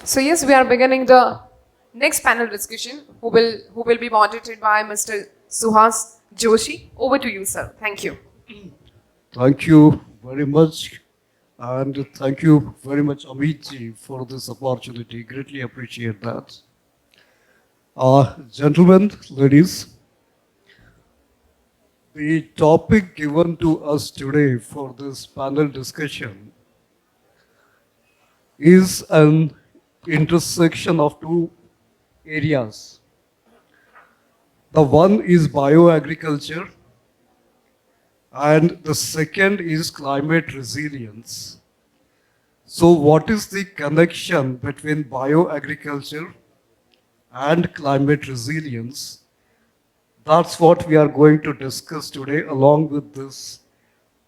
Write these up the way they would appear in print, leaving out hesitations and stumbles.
So yes, we are beginning the next panel discussion, who will be moderated by Mr. Suhas Joshi. Over to you, sir. Thank you. Thank you very much, and thank you very much, Amit, for this opportunity. Greatly appreciate that. Gentlemen, ladies, the topic given to us today for this panel discussion is an intersection of two areas. The one is bioagriculture, and the second is climate resilience. So, what is the connection between bioagriculture and climate resilience? That's what we are going to discuss today, along with this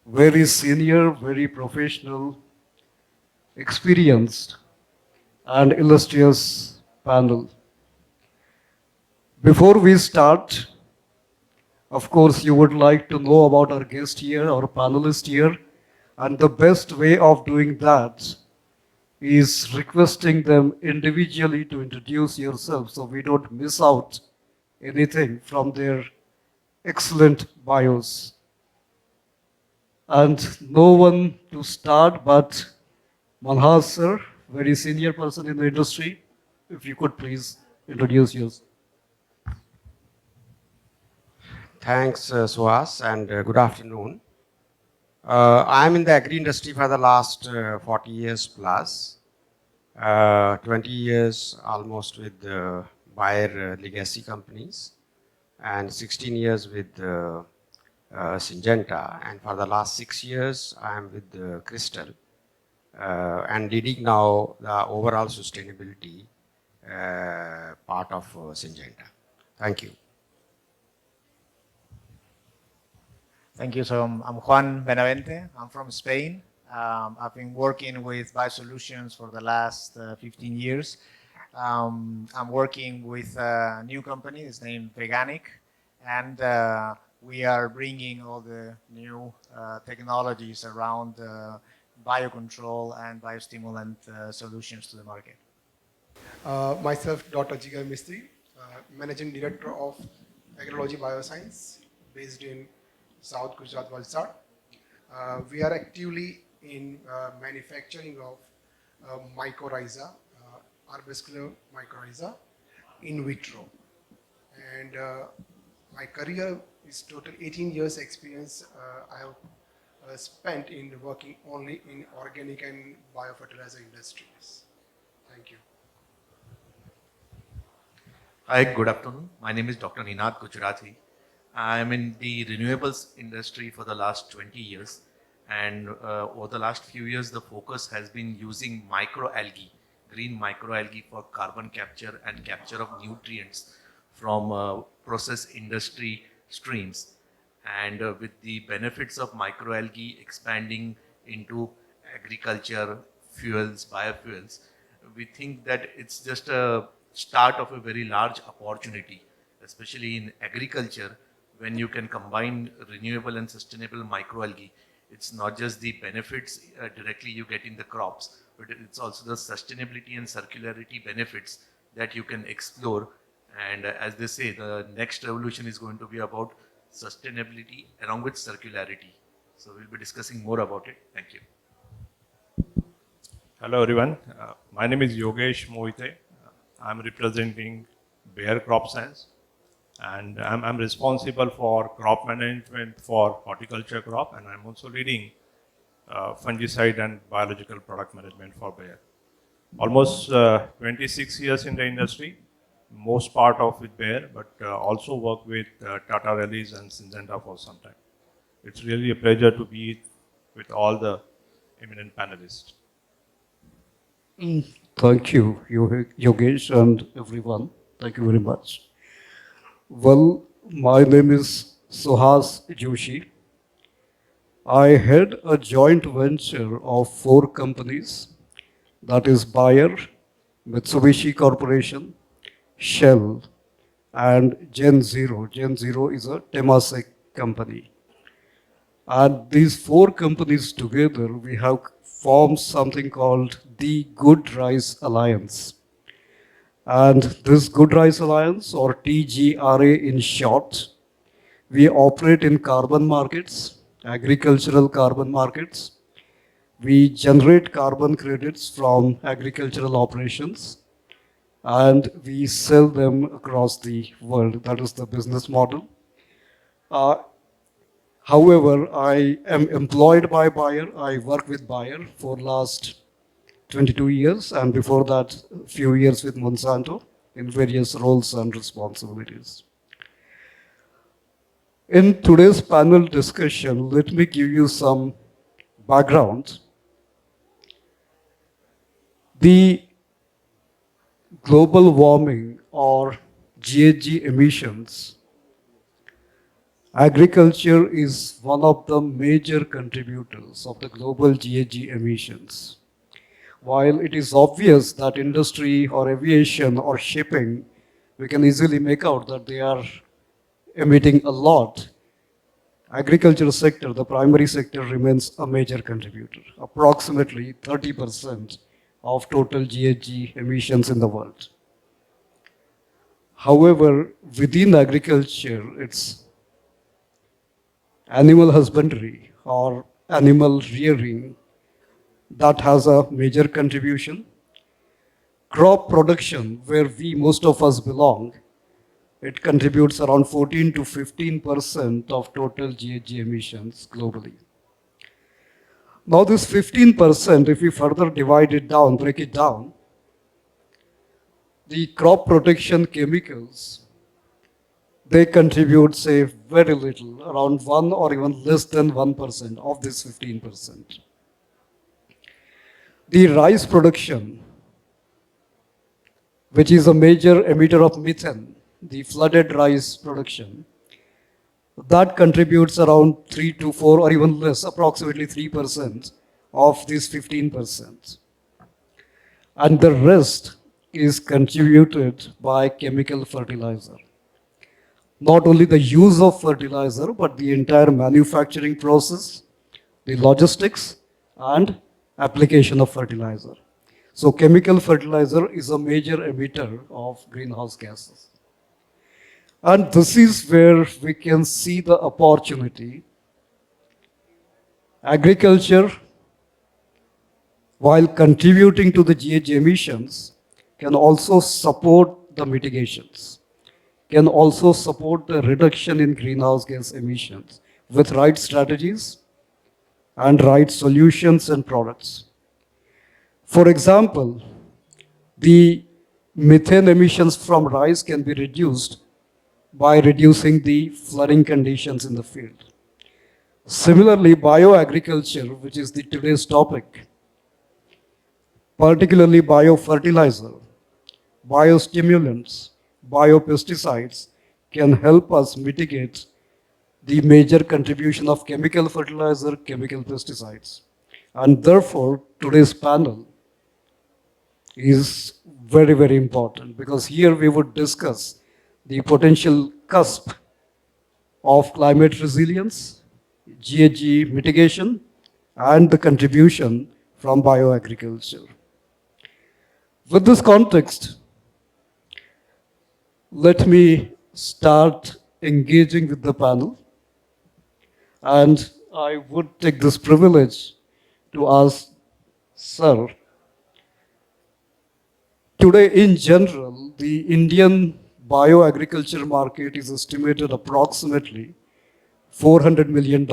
very senior, very professional, experienced, and illustrious panel. Before we start, of course, you would like to know about our guest here, our panelist here, and the best way of doing that is requesting them individually to introduce yourselves so we don't miss out anything from their excellent bios. And no one to start but Manhas sir, very senior person in the industry. If you could please introduce yourself. Thanks, Suhas, and good afternoon. I'm in the agri industry for the last 40 years plus. 20 years almost with Bayer legacy companies and 16 years with Syngenta. And for the last 6 years, I'm with Crystal and leading now the overall sustainability part of Syngenta. Thank you. Thank you. So I'm Juan Benavente. I'm from Spain. I've been working with biosolutions for the last 15 years. I'm working with a new company. It's named Veganic, and we are bringing all the new technologies around biocontrol and biostimulant solutions to the market. Myself, Dr. Jigar Mistry, Managing Director of Agrilogy Bioscience, based in South Gujarat, Valsad. We are actively in manufacturing of mycorrhiza, arbuscular mycorrhiza, in vitro. And my career is total 18 years experience I have spent in working only in organic and biofertilizer industries. Thank you. Hi, good afternoon. My name is Dr. Ninad Gujarathi. I am in the renewables industry for the last 20 years. And over the last few years, the focus has been using microalgae, green microalgae for carbon capture and capture of nutrients from process industry streams. And with the benefits of microalgae expanding into agriculture, fuels, biofuels, we think that it's just a start of a very large opportunity, especially in agriculture, when you can combine renewable and sustainable microalgae. It's not just the benefits directly you get in the crops, but it's also the sustainability and circularity benefits that you can explore. And as they say, the next revolution is going to be about sustainability along with circularity. So we'll be discussing more about it. Thank you. Hello everyone. My name is Yogesh Mohite. I'm representing Bayer CropScience, and I'm responsible for crop management for horticulture crop, and I'm also leading fungicide and biological product management for Bayer. Almost 26 years in the industry, most part of with Bayer, but also work with Tata Rallies and Syngenta for some time. It's really a pleasure to be with all the eminent panelists. Thank you, Yogesh, and everyone. Thank you very much. Well, my name is Suhas Joshi. I had a joint venture of 4 companies, that is Bayer, Mitsubishi Corporation, Shell, and Gen Zero. Gen Zero is a Temasek company. And these 4 companies together, we have formed something called the Good Rice Alliance. And this Good Rice Alliance, or TGRA in short, we operate in carbon markets, agricultural carbon markets. We generate carbon credits from agricultural operations and we sell them across the world. That is the business model. Uh, However, I am employed by Bayer. I work with Bayer for last 22 years and before that, a few years with Monsanto in various roles and responsibilities. In today's panel discussion, let me give you some background. The global warming or GHG emissions, agriculture is one of the major contributors of the global GHG emissions. While it is obvious that industry or aviation or shipping, we can easily make out that they are emitting a lot, agriculture sector, the primary sector, remains a major contributor, approximately 30% of total GHG emissions in the world. However, within agriculture, it's animal husbandry or animal rearing that has a major contribution. Crop production, where most of us belong, it contributes around 14 to 15% of total GHG emissions globally. Now this 15%, if we further divide it down, break it down, the crop protection chemicals, they contribute, say, very little, around 1 or even less than 1% of this 15%. The rice production, which is a major emitter of methane, the flooded rice production, that contributes around 3 to 4 or even less, approximately 3% of this 15%. And the rest is contributed by chemical fertilizer. Not only the use of fertilizer, but the entire manufacturing process, the logistics, and application of fertilizer. So chemical fertilizer is a major emitter of greenhouse gases. And this is where we can see the opportunity. Agriculture, while contributing to the GHG emissions, can also support the mitigations, can also support the reduction in greenhouse gas emissions with right strategies and right solutions and products. For example, the methane emissions from rice can be reduced by reducing the flooding conditions in the field. Similarly, bioagriculture, which is today's topic, particularly biofertilizer, biostimulants, biopesticides, can help us mitigate the major contribution of chemical fertilizer, chemical pesticides. And therefore, today's panel is very, very important because here we would discuss the potential cusp of climate resilience, GHG mitigation, and the contribution from bioagriculture. With this context, let me start engaging with the panel. And I would take this privilege to ask Sir, today in general, the Indian bioagriculture market is estimated approximately $400 million.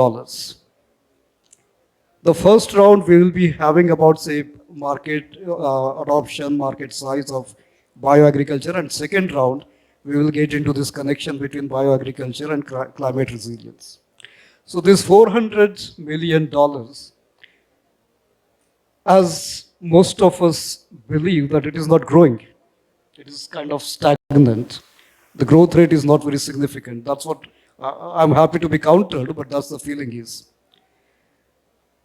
The first round we will be having about, say, market adoption, market size of bioagriculture, and second round we will get into this connection between bioagriculture and climate resilience. So this $400 million, as most of us believe that it is not growing, it is kind of stagnant. The growth rate is not very significant. That's what I'm happy to be countered, but that's the feeling is.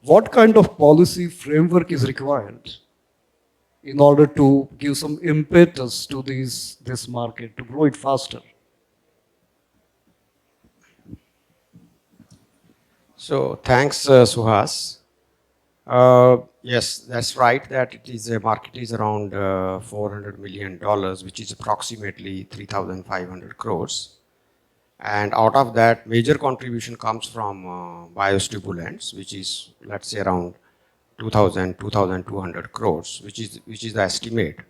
What kind of policy framework is required in order to give some impetus to this market, to grow it faster? So thanks, Suhas. Yes, that's right. That it is a market is around $400 million, which is approximately 3,500 crores. And out of that, major contribution comes from biostimulants, which is, let's say, around 2,200 crores, which is the estimate,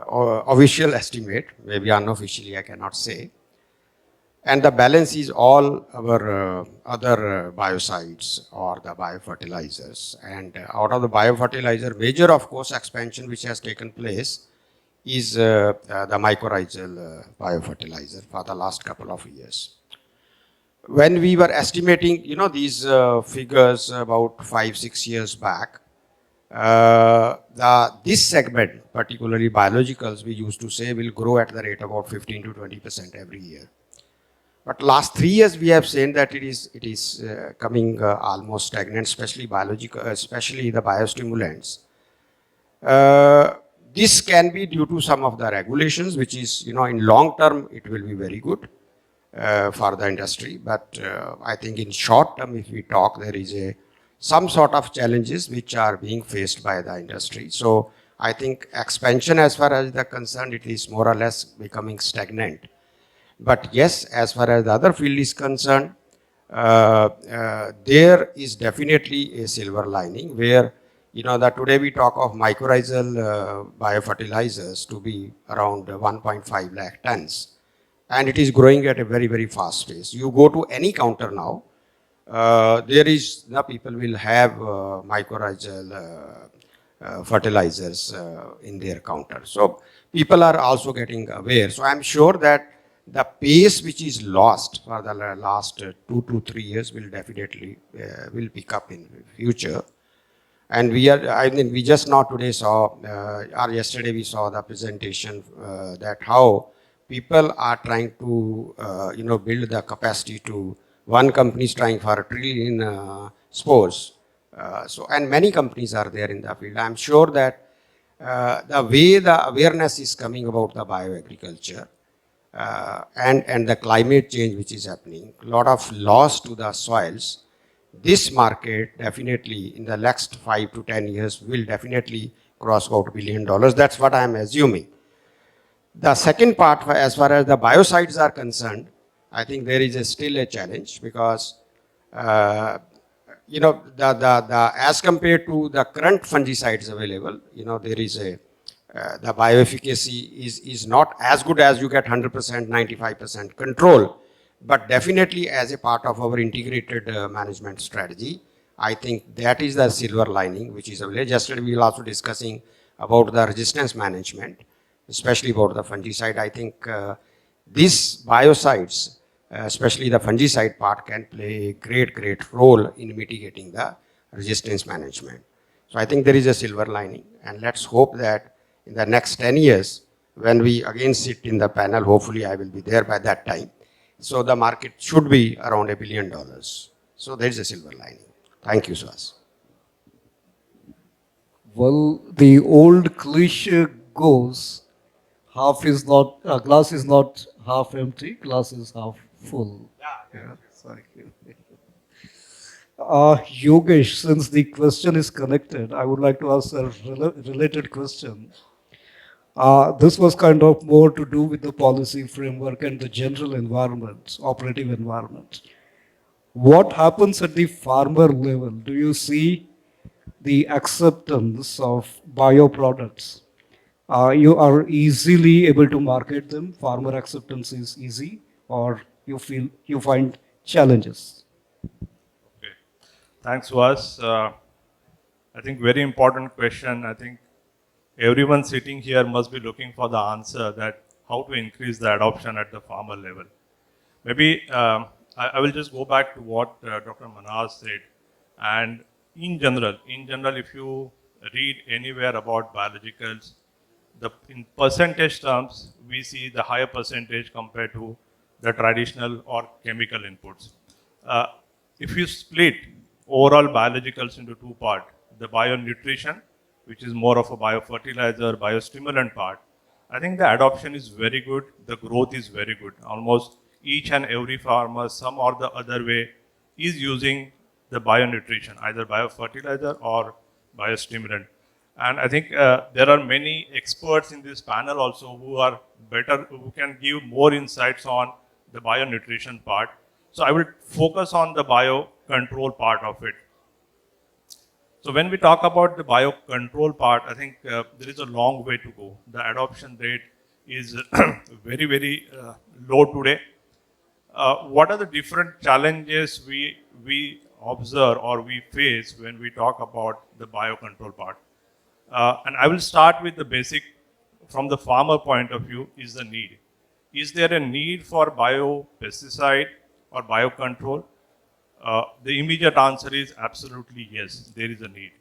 official estimate. Maybe unofficially, I cannot say. And the balance is all our other biocides or the biofertilizers. And out of the biofertilizer, major, of course, expansion which has taken place is the mycorrhizal biofertilizer for the last couple of years. When we were estimating, these figures about 5-6 years back, this segment, particularly biologicals, we used to say will grow at the rate of about 15 to 20% every year. But last 3 years, we have seen that it is coming almost stagnant, especially biological, especially the biostimulants. This can be due to some of the regulations, which is, in long term, it will be very good for the industry. But I think in short term, if we talk, there is some sort of challenges which are being faced by the industry. So I think expansion, as far as the concerned, it is more or less becoming stagnant. But yes, as far as the other field is concerned, there is definitely a silver lining where, that today we talk of mycorrhizal biofertilizers to be around 1.5 lakh tons. And it is growing at a very, very fast pace. You go to any counter now, people will have mycorrhizal fertilizers in their counter. So people are also getting aware. So I'm sure that the pace which is lost for the last 2 to 3 years will definitely will pick up in future. And we just now today saw, or yesterday we saw the presentation that how people are trying to, build the capacity to, one company is trying for 1 trillion spores. And many companies are there in the field. I'm sure that the way the awareness is coming about the bioagriculture, and the climate change which is happening, a lot of loss to the soils, this market definitely in the next 5 to 10 years will definitely cross about $1 billion. That's what I'm assuming. The second part, as far as the biocides are concerned, I think there is still a challenge because, as compared to the current fungicides available, there is the bioefficacy is not as good as you get 100%, 95% control. But definitely as a part of our integrated management strategy, I think that is the silver lining which is available. Yesterday we were also discussing about the resistance management, especially about the fungicide. I think these biocides, especially the fungicide part, can play a great role in mitigating the resistance management. So I think there is a silver lining, and let's hope that in the next 10 years, when we again sit in the panel, hopefully I will be there by that time. So the market should be around $1 billion. So there is a silver lining. Thank you, Suhas. Well, the old cliche goes, glass is not half empty, glass is half full. Yeah. Sorry. Yogesh, since the question is connected, I would like to ask a related question. This was kind of more to do with the policy framework and the general environment, operative environment. What happens at the farmer level? Do you see the acceptance of bioproducts? You are easily able to market them, farmer acceptance is easy, or you find challenges? Okay. Thanks, Suhas. I think very important question. I think everyone sitting here must be looking for the answer that how to increase the adoption at the farmer level. Maybe I will just go back to what Dr. Manhas said. And in general, if you read anywhere about biologicals, in percentage terms, we see the higher percentage compared to the traditional or chemical inputs. If you split overall biologicals into two parts, the bionutrition, which is more of a biofertilizer, biostimulant part, I think the adoption is very good. The growth is very good. Almost each and every farmer, some or the other way, is using the bionutrition, either biofertilizer or biostimulant. And I think there are many experts in this panel also who are better, who can give more insights on the bionutrition part. So I will focus on the biocontrol part of it. So when we talk about the biocontrol part, I think there is a long way to go. The adoption rate is very, very low today. What are the different challenges we observe or we face when we talk about the biocontrol part? And I will start with the basic, from the farmer point of view, is the need. Is there a need for biopesticide or biocontrol? The immediate answer is absolutely yes, there is a need.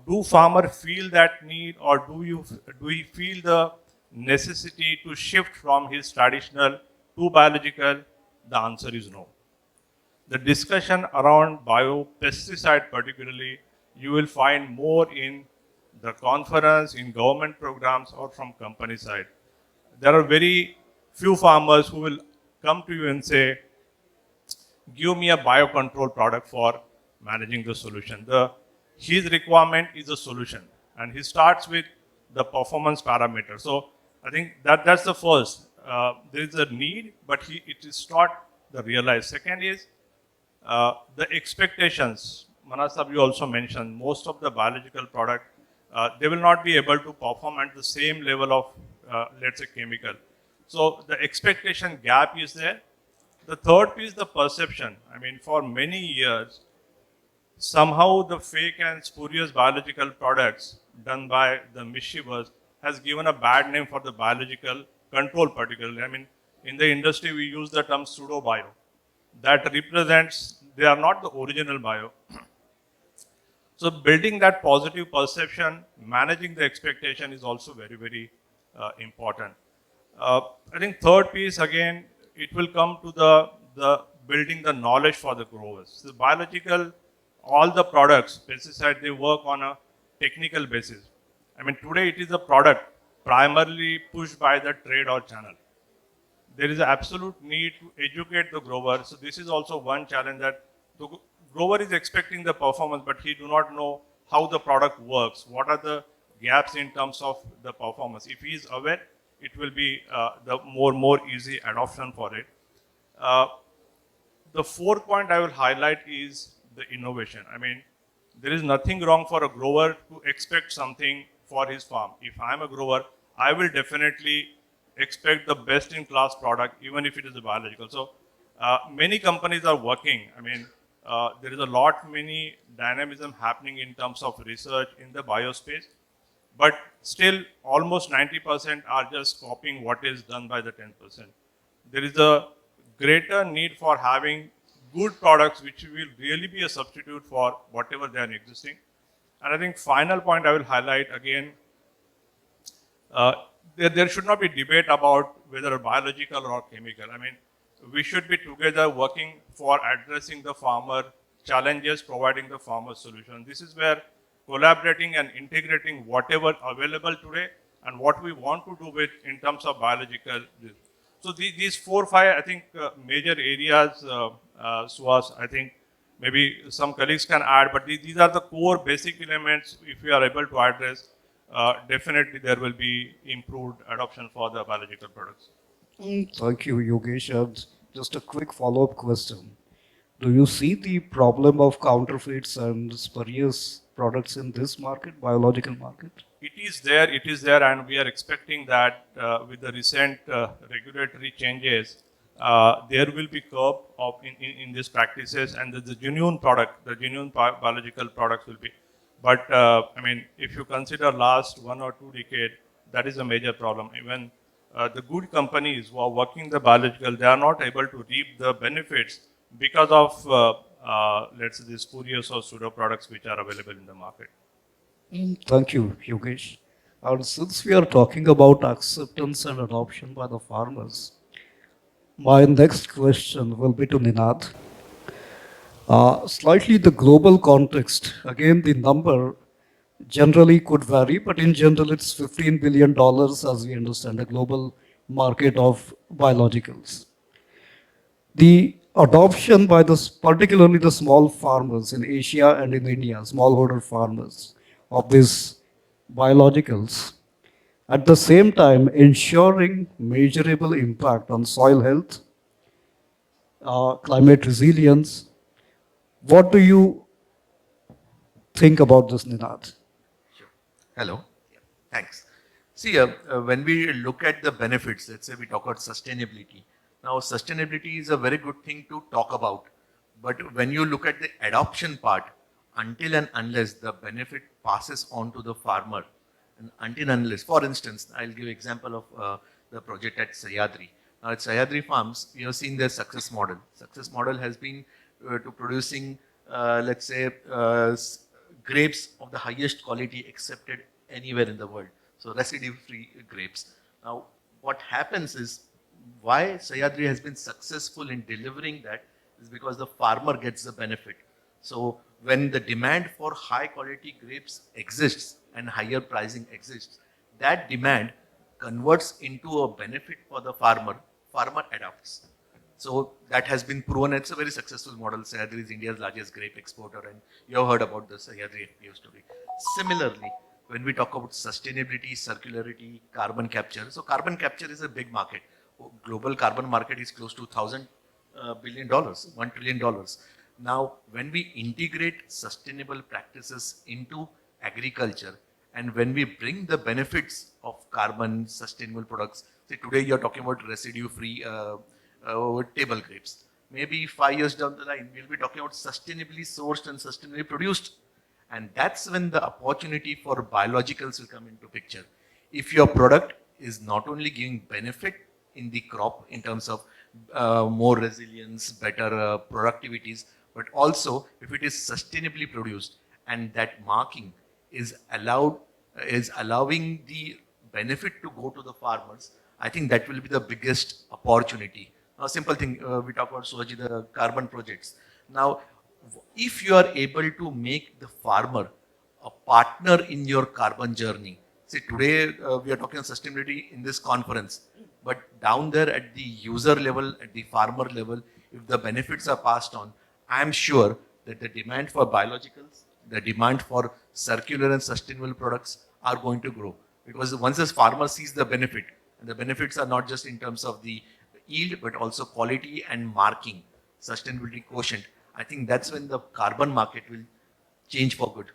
Do farmers feel that need, or do we feel the necessity to shift from his traditional to biological? The answer is no. The discussion around biopesticide particularly, you will find more in the conference, in government programs, or from company side. There are very few farmers who will come to you and say, give me a biocontrol product for managing the solution. His requirement is a solution, and he starts with the performance parameter. So I think that's the first. There is a need, but it is not the realized. Second is the expectations. Manhas, you also mentioned most of the biological product, they will not be able to perform at the same level of, let's say, chemical. So the expectation gap is there. The third piece, the perception. I mean, for many years, somehow the fake and spurious biological products done by the mischievous has given a bad name for the biological control particularly. I mean, in the industry, we use the term pseudo-bio. That represents, they are not the original bio. So building that positive perception, managing the expectation is also very, very important. I think third piece, again, it will come to the building the knowledge for the growers. The biological, all the products, pesticide, they work on a technical basis. I mean, today it is a product primarily pushed by the trade or channel. There is an absolute need to educate the grower. So this is also one challenge, that the grower is expecting the performance, but he do not know how the product works. What are the gaps in terms of the performance? If he is aware, it will be the more easy adoption for it. The fourth point I will highlight is the innovation. I mean, there is nothing wrong for a grower to expect something for his farm. If I am a grower, I will definitely expect the best-in-class product, even if it is a biological. So many companies are working. I mean, there is many dynamism happening in terms of research in the biospace, but still almost 90% are just copying what is done by the 10%. There is a greater need for having good products which will really be a substitute for whatever they are existing. And I think final point I will highlight again, there should not be debate about whether biological or chemical. I mean, we should be together working for addressing the farmer challenges, providing the farmer solution. This is where collaborating and integrating whatever available today and what we want to do with in terms of biological. So these 4 or 5, I think, major areas, Suhas, I think maybe some colleagues can add, but these are the core basic elements. If we are able to address, definitely there will be improved adoption for the biological products. Thank you, Yogesh. And just a quick follow-up question. Do you see the problem of counterfeits and spurious products in this market, biological market? It is there, and we are expecting that with the recent regulatory changes, there will be curb in these practices, and the genuine product, the genuine biological products will be. But I mean, if you consider last 1 or 2 decades, that is a major problem. Even the good companies who are working the biological, they are not able to reap the benefits because of, let's say, the spurious or pseudo products which are available in the market. Thank you, Yogesh. And since we are talking about acceptance and adoption by the farmers, my next question will be to Ninad. Slightly the global context. Again, the number generally could vary, but in general, it's $15 billion, as we understand, the global market of biologicals. The adoption by particularly the small farmers in Asia and in India, smallholder farmers of these biologicals, at the same time ensuring measurable impact on soil health, climate resilience. What do you think about this, Ninad? Sure. Hello. Yeah. Thanks. See, when we look at the benefits, let's say we talk about sustainability. Now, sustainability is a very good thing to talk about. But when you look at the adoption part, until and unless the benefit passes on to the farmer, and until and unless, for instance, I'll give example of the project at Sahyadri. Now, at Sahyadri Farms, we have seen their success model. Success model has been to producing, let's say, grapes of the highest quality accepted anywhere in the world. So residue-free grapes. Now, what happens is why Sahyadri has been successful in delivering that is because the farmer gets the benefit. So when the demand for high quality grapes exists and higher pricing exists, that demand converts into a benefit for the farmer adopts. So that has been proven. It's a very successful model. Sahyadri is India's largest grape exporter, and you have heard about the Sahyadri FPO story. Similarly, when we talk about sustainability, circularity, carbon capture, so carbon capture is a big market. Global carbon market is close to $1,000 billion, $1 trillion. Now, when we integrate sustainable practices into agriculture, and when we bring the benefits of carbon sustainable products, say today you're talking about residue-free table grapes. Maybe 5 years down the line, we'll be talking about sustainably sourced and sustainably produced. And that's when the opportunity for biologicals will come into picture. If your product is not only giving benefit in the crop in terms of more resilience, better productivities, but also if it is sustainably produced and that marking is allowing the benefit to go to the farmers, I think that will be the biggest opportunity. A simple thing, we talk about Soji, the carbon projects. Now, if you are able to make the farmer a partner in your carbon journey, see today we are talking sustainability in this conference, but down there at the user level, at the farmer level, if the benefits are passed on, I am sure that the demand for biologicals, the demand for circular and sustainable products are going to grow. Because once this farmer sees the benefit, and the benefits are not just in terms of the yield, but also quality and marking, sustainability quotient, I think that's when the carbon market will change for good.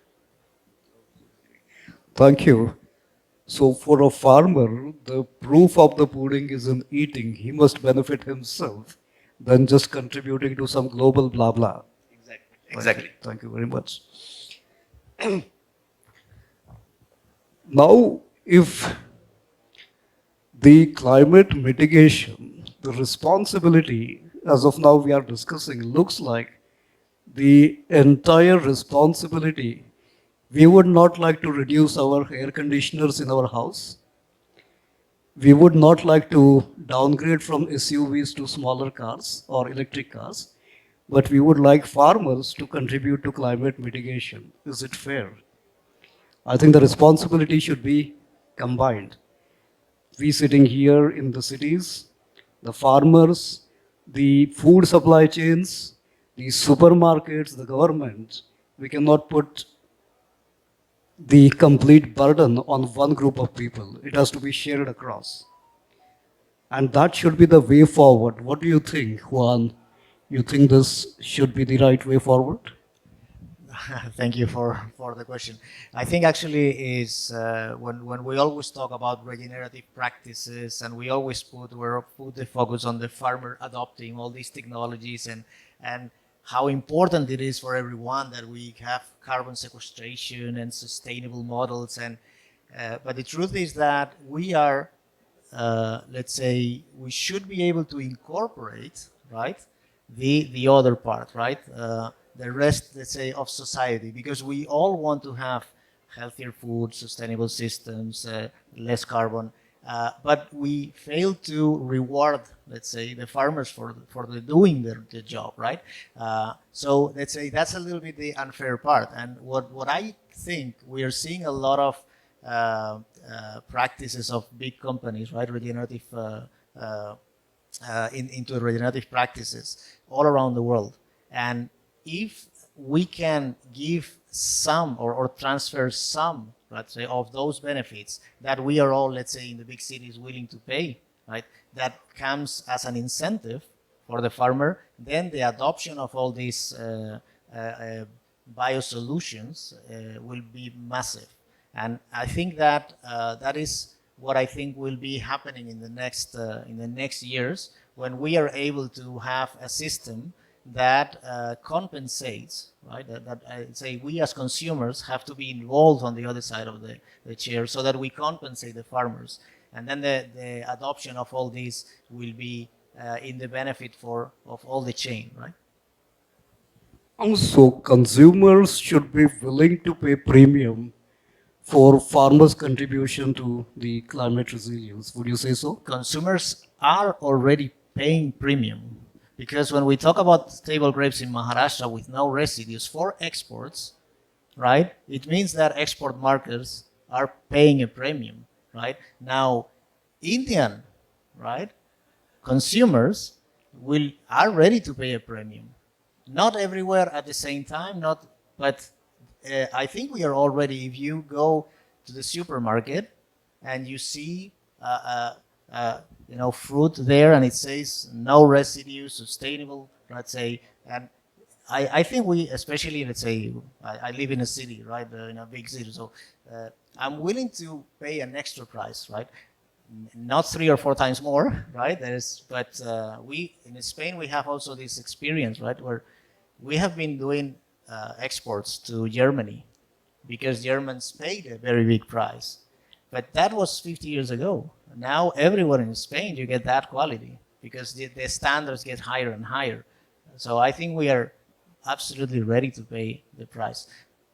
Thank you. So for a farmer, the proof of the pudding is in eating. He must benefit himself than just contributing to some global blah blah. Exactly. Thank you very much. Now, if the climate mitigation, the responsibility, as of now we are discussing, looks like the entire responsibility, we would not like to reduce our air conditioners in our house. We would not like to downgrade from SUVs to smaller cars or electric cars, but we would like farmers to contribute to climate mitigation. Is it fair? I think the responsibility should be combined. We sitting here in the cities, the farmers, the food supply chains, the supermarkets, the government, we cannot put the complete burden on one group of people. It has to be shared across. And that should be the way forward. What do you think, Juan? You think this should be the right way forward? Thank you for the question. I think actually is when we always talk about regenerative practices and we always put the focus on the farmer adopting all these technologies and how important it is for everyone that we have carbon sequestration and sustainable models but the truth is that we are let's say we should be able to incorporate the other part, the rest, let's say, of society, because we all want to have healthier food, sustainable systems, less carbon, but we fail to reward, let's say, the farmers for doing their job, right? So let's say that's a little bit the unfair part. And what I think we are seeing a lot of practices of big companies, right? Regenerative into regenerative practices all around the world. And if we can give some or transfer some, let's say, of those benefits that we are all, let's say, in the big cities willing to pay, right, that comes as an incentive for the farmer, then the adoption of all these biosolutions will be massive. And I think that that is what I think will be happening in the next years, when we are able to have a system that compensates, right? That I'd say we as consumers have to be involved on the other side of the chair, so that we compensate the farmers, and then the adoption of all these will be in the benefit of all the chain, right? So consumers should be willing to pay premium for farmers' contribution to the climate resilience. Would you say so? Consumers are already paying premium, because when we talk about stable grapes in Maharashtra with no residues for exports, right, it means that export markets are paying a premium, right? Now, Indian, right, consumers are ready to pay a premium. Not everywhere at the same time, but I think we are already. If you go to the supermarket and you see, fruit there, and it says no residue, sustainable, let's say, and I think we, especially, let's say, I live in a city, right, in a big city, so I'm willing to pay an extra price, right? Not 3 or 4 times more, right? But we in Spain we have also this experience, right, where we have been doing exports to Germany because Germans paid a very big price, but that was 50 years ago. Now everywhere in Spain you get that quality because the standards get higher and higher. So I think we are absolutely ready to pay the price,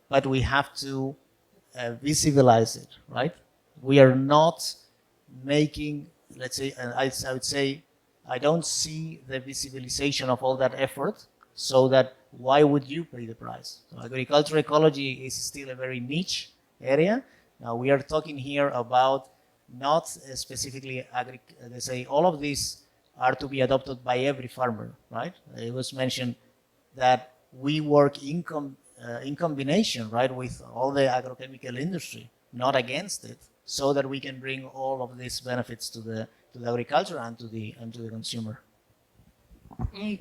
but we have to visualize it, right? We are not making, let's say, I would say, I don't see the visualization of all that effort, so that why would you pay the price? So agricultural ecology is still a very niche area. Now we are talking here about not specifically they say all of these are to be adopted by every farmer, right? It was mentioned that we work in combination, right, with all the agrochemical industry, not against it, so that we can bring all of these benefits to the agriculture and to the consumer.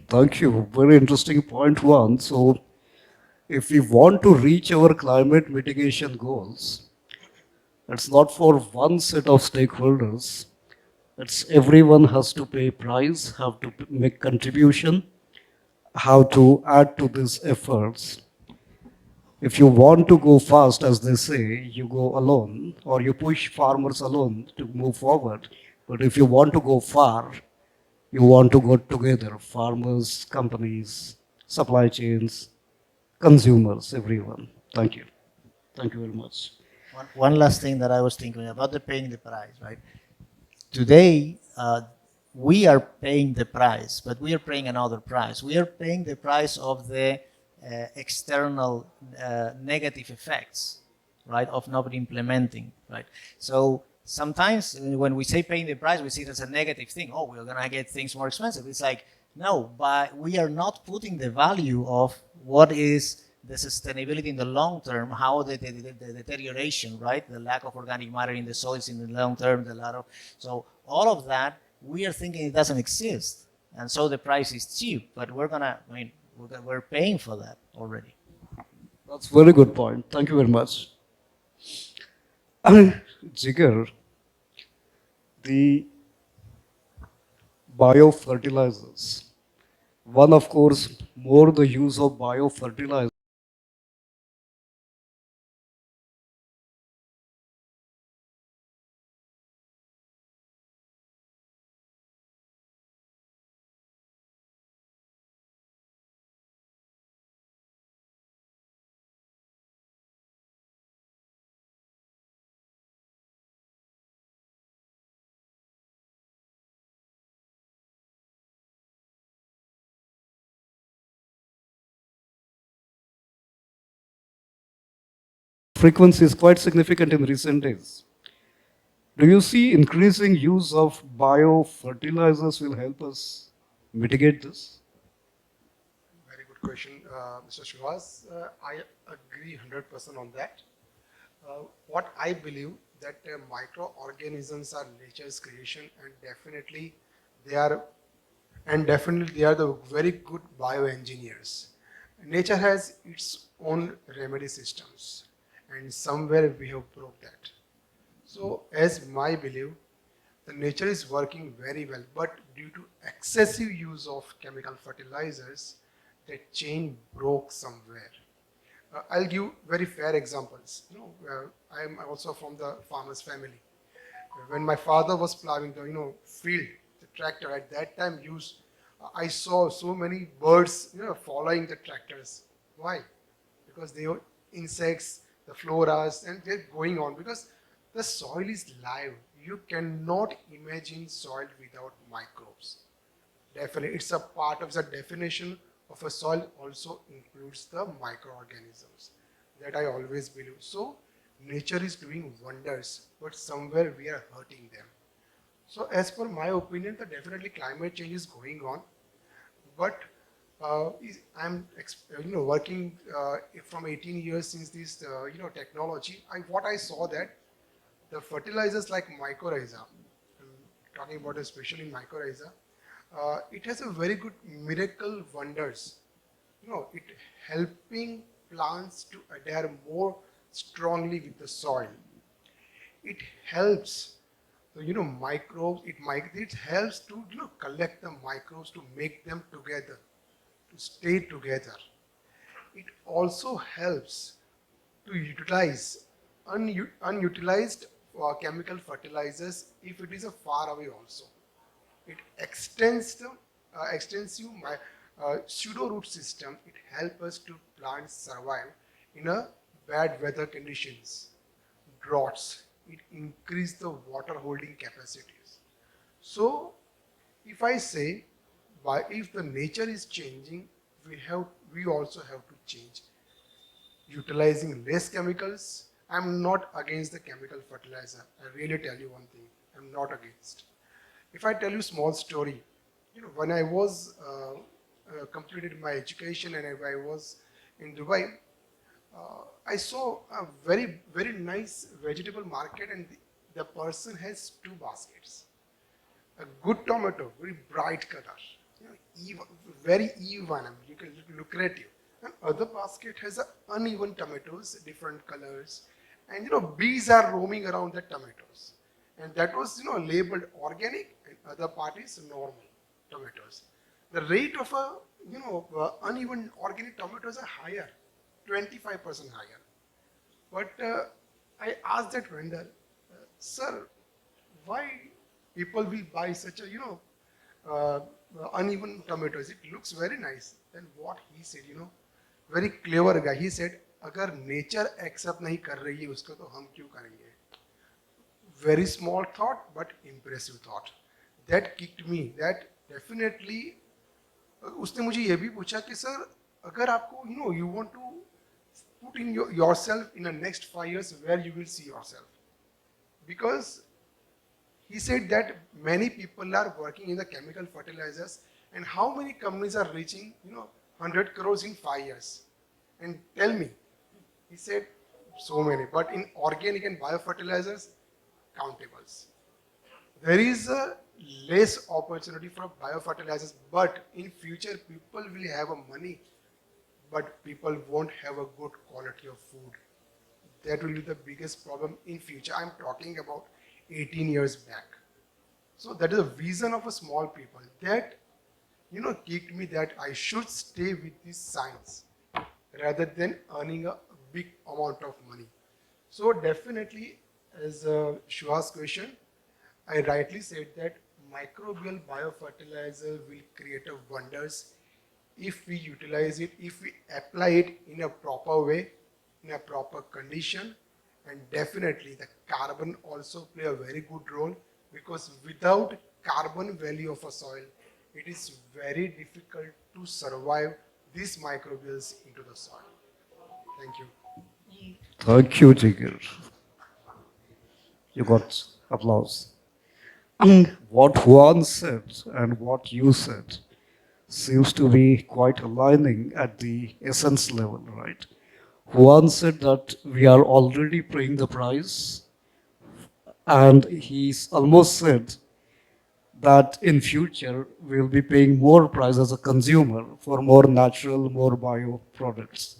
Thank you. Very interesting point one. So, if we want to reach our climate mitigation goals, it's not for one set of stakeholders. It's everyone has to pay price, have to make contribution, have to add to these efforts. If you want to go fast, as they say, you go alone or you push farmers alone to move forward. But if you want to go far, you want to go together, farmers, companies, supply chains, consumers, everyone. Thank you. Thank you very much. One last thing that I was thinking about, the paying the price, right? Today, we are paying the price, but we are paying another price. We are paying the price of the external negative effects, right, of not implementing, right? So sometimes when we say paying the price, we see it as a negative thing. Oh, we're going to get things more expensive. It's like, no, but we are not putting the value of what is the sustainability in the long term, how the deterioration, right, the lack of organic matter in the soils in the long term, so all of that, we are thinking it doesn't exist. And so the price is cheap, but we're paying for that already. That's a very good point. Thank you very much. Jigar, the biofertilizers. One, of course, more the use of biofertilizers. Frequency is quite significant in recent days. Do you see increasing use of biofertilizers will help us mitigate this? Very good question, Mr. Suhas. I agree 100% on that. What I believe that microorganisms are nature's creation, and they are definitely they are the very good bioengineers. Nature has its own remedy systems, and somewhere we have broke that. So, as my belief, the nature is working very well, but due to excessive use of chemical fertilizers, the chain broke somewhere. I'll give very fair examples. I am also from the farmer's family. When my father was plowing the field, the tractor at that time used, I saw so many birds following the tractors. Why? Because they were insects, the floras, and they're going on because the soil is live. You cannot imagine soil without microbes. Definitely, it's a part of the definition of a soil also includes the microorganisms that I always believe. So nature is doing wonders, but somewhere we are hurting them. So as per my opinion, definitely climate change is going on, but I'm working from 18 years since this technology. What I saw that the fertilizers like mycorrhiza, I'm talking about especially mycorrhiza, it has a very good miracle wonders. It helping plants to adhere more strongly with the soil. It helps microbes. It helps to collect the microbes to make them together, to stay together. It also helps to utilize unutilized chemical fertilizers if it is a far away also. It extends the extensive pseudo root system. It helps us to plants survive in a bad weather conditions, droughts. It increase the water holding capacities. So if I say if the nature is changing, we also have to change. Utilizing less chemicals. I'm not against the chemical fertilizer. I really tell you one thing. I'm not against. If I tell you small story, when I was completed my education and I was in Dubai, I saw a very, very nice vegetable market, and the person has two baskets. A good tomato, very bright color, even, very even, you can lucrative. And other basket has uneven tomatoes, different colors, and bees are roaming around the tomatoes. And that was labeled organic, and other part is normal tomatoes. The rate of uneven organic tomatoes are higher, 25% higher. But I asked that vendor, sir, why people will buy such a uneven tomatoes? It looks very nice. Then what he said, very clever guy. He said, अगर nature accept नहीं कर रही है उसको तो हम क्यों करेंगे? Very small thought, but impressive thought. That kicked me. That definitely. उसने मुझे ये भी पूछा कि सर अगर आपको you want to put in yourself in the next 5 years, where you will see yourself? Because he said that many people are working in the chemical fertilizers, and how many companies are reaching 100 crores in 5 years? And tell me, he said so many, but in organic and biofertilizers, countables. There is a less opportunity for biofertilizers, but in future people will have a money, but people won't have a good quality of food. That will be the biggest problem in future. I'm talking about 18 years back. So that is a vision of a small people that kicked me that I should stay with this science rather than earning a big amount of money. So definitely, as Suhas' question, I rightly said that microbial biofertilizer will create wonders if we utilize it, if we apply it in a proper way, in a proper condition. And definitely the carbon also play a very good role, because without carbon value of a soil, it is very difficult to survive these microbials into the soil. Thank you. Thank you, Jigar. You got Applause. What Juan said and what you said seems to be quite aligning at the essence level, right? Juan said that we are already paying the price, and he's almost said that in future we'll be paying more price as a consumer for more natural, more bio products.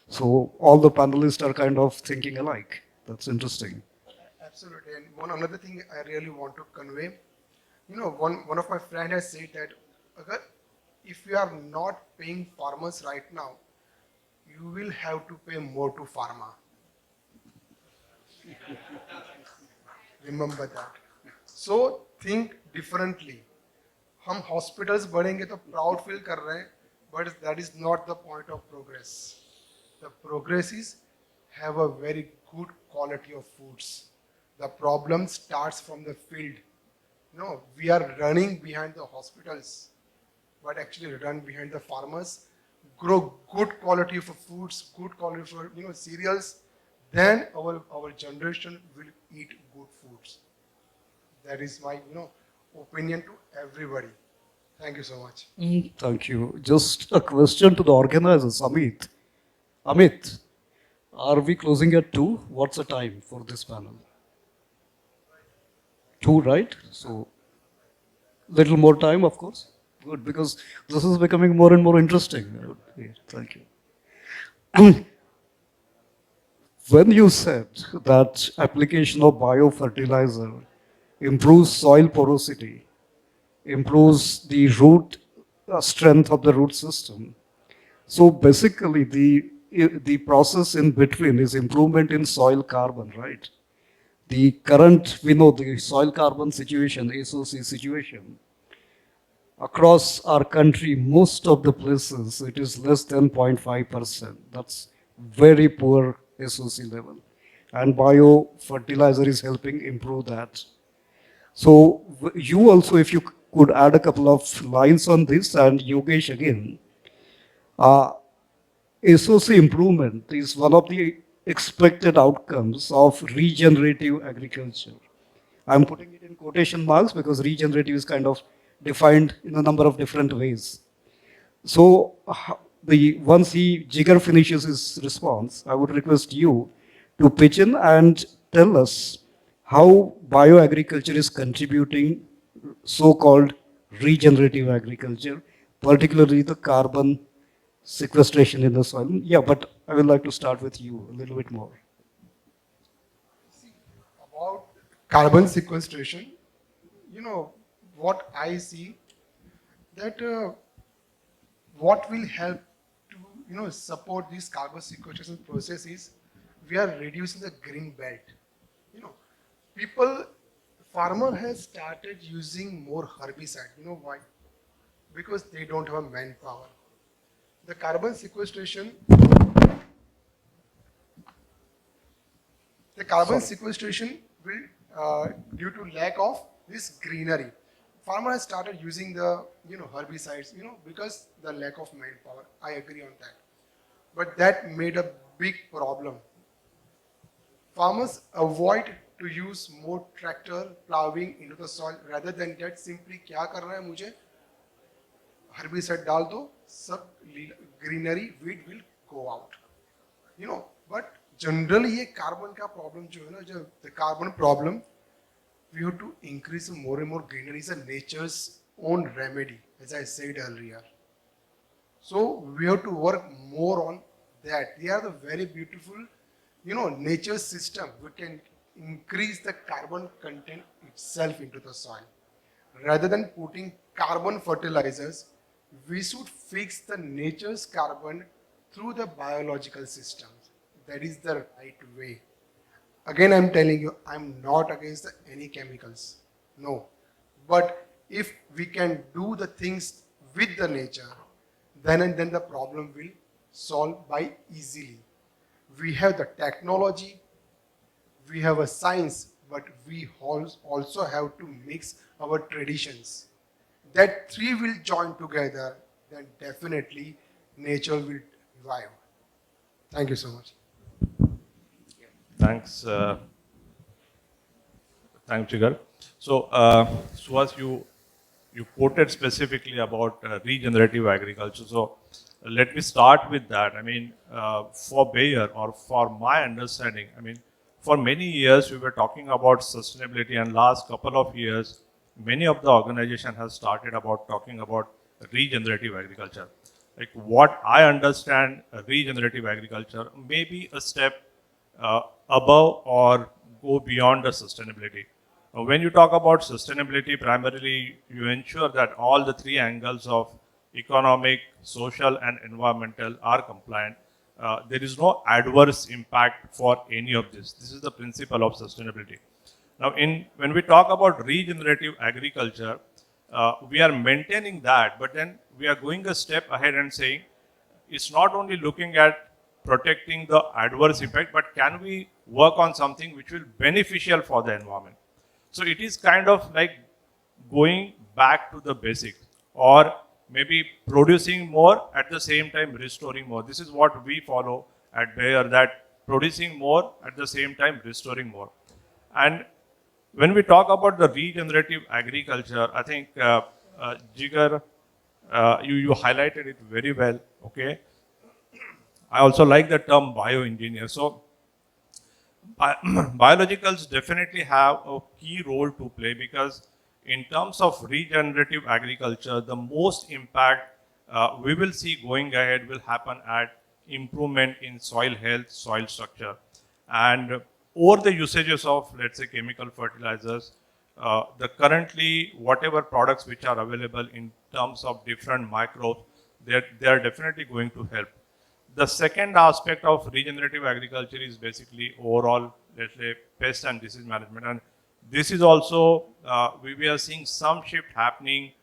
So all the panelists are kind of thinking alike. That's interesting. Absolutely. And one another thing I really want to convey, one of my friend has said that agar, if you are not paying farmers right now, you will have to pay more to pharma. Remember that. So think differently. हम hospitals बढ़ेंगे तो proud feel कर रहे हैं, but that is not the point of progress. The progress is have a very good quality of foods. The problem starts from the field. We are running behind the hospitals, but actually run behind the farmers. Grow good quality for foods, good quality for cereals. Then our generation will eat good foods. That is my opinion to everybody. Thank you so much. Thank you. Just a question to the organizers, Amit. Amit, are we closing at 2? What's the time for this panel? 2, right? So, little more time, of course. Good, because this is becoming more and more interesting. Okay, thank you. When you said that application of biofertilizer improves soil porosity, improves the root strength of the root system, so basically the process in between is improvement in soil carbon, right? The current, we know the soil carbon situation, SOC situation, across our country, most of the places, it is less than 0.5%. That's very poor SOC level. And biofertilizer is helping improve that. So you also, if you could add a couple of lines on this, and Yogesh again, SOC improvement is one of the expected outcomes of regenerative agriculture. I'm putting it in quotation marks because regenerative is kind of defined in a number of different ways. So once Jigar finishes his response, I would request you to pitch in and tell us how bioagriculture is contributing so-called regenerative agriculture, particularly the carbon sequestration in the soil. Yeah, but I would like to start with you a little bit more. About carbon sequestration, what I see that what will help to support this carbon sequestration process is we are reducing the green belt. People, farmer has started using more herbicide. You know why? Because they don't have a manpower. The carbon sequestration, will due to lack of this greenery. Farmer has started using the herbicides because the lack of manpower. I agree on that, but that made a big problem. Farmers avoid to use more tractor plowing into the soil. Rather than that, simply क्या कर रहा है मुझे herbicide डाल दो, सब greenery weed will go out. But generally ये carbon का problem जो है ना, the carbon problem, we have to increase more and more greenery. Is a nature's own remedy, as I said earlier. So we have to work more on that. They are the very beautiful, nature system. We can increase the carbon content itself into the soil. Rather than putting carbon fertilizers, we should fix the nature's carbon through the biological systems. That is the right way. Again, I'm telling you, I'm not against any chemicals. No. But if we can do the things with the nature, then and then the problem will solve by easily. We have the technology, we have a science, but we also have to mix our traditions. That three will join together, then definitely nature will revive. Thank you so much. Thanks. Thanks, Jigar. So, Suhas, you quoted specifically about regenerative agriculture. So, let me start with that. I mean, for Bayer, or for my understanding, I mean, for many years we were talking about sustainability, and last couple of years, many of the organization has started about talking about regenerative agriculture. Like what I understand, regenerative agriculture may be a step above or go beyond the sustainability. When you talk about sustainability, primarily you ensure that all the three angles of economic, social, and environmental are compliant. There is no adverse impact for any of this. This is the principle of sustainability. Now, when we talk about regenerative agriculture, we are maintaining that, but then we are going a step ahead and saying it's not only looking at protecting the adverse effect, but can we work on something which will be beneficial for the environment? So it is kind of like going back to the basics, or maybe producing more at the same time restoring more. This is what we follow at Bayer, that producing more at the same time restoring more. And when we talk about the regenerative agriculture, I think Jigar, you highlighted it very well. Okay, I also like the term bioengineer. So biologicals definitely have a key role to play, because in terms of regenerative agriculture, the most impact we will see going ahead will happen at improvement in soil health, soil structure, and over the usages of, let's say, chemical fertilizers. The currently whatever products which are available in terms of different microbes, they are definitely going to help. The second aspect of regenerative agriculture is basically overall, let's say, pest and disease management. And this is also, we are seeing some shift happening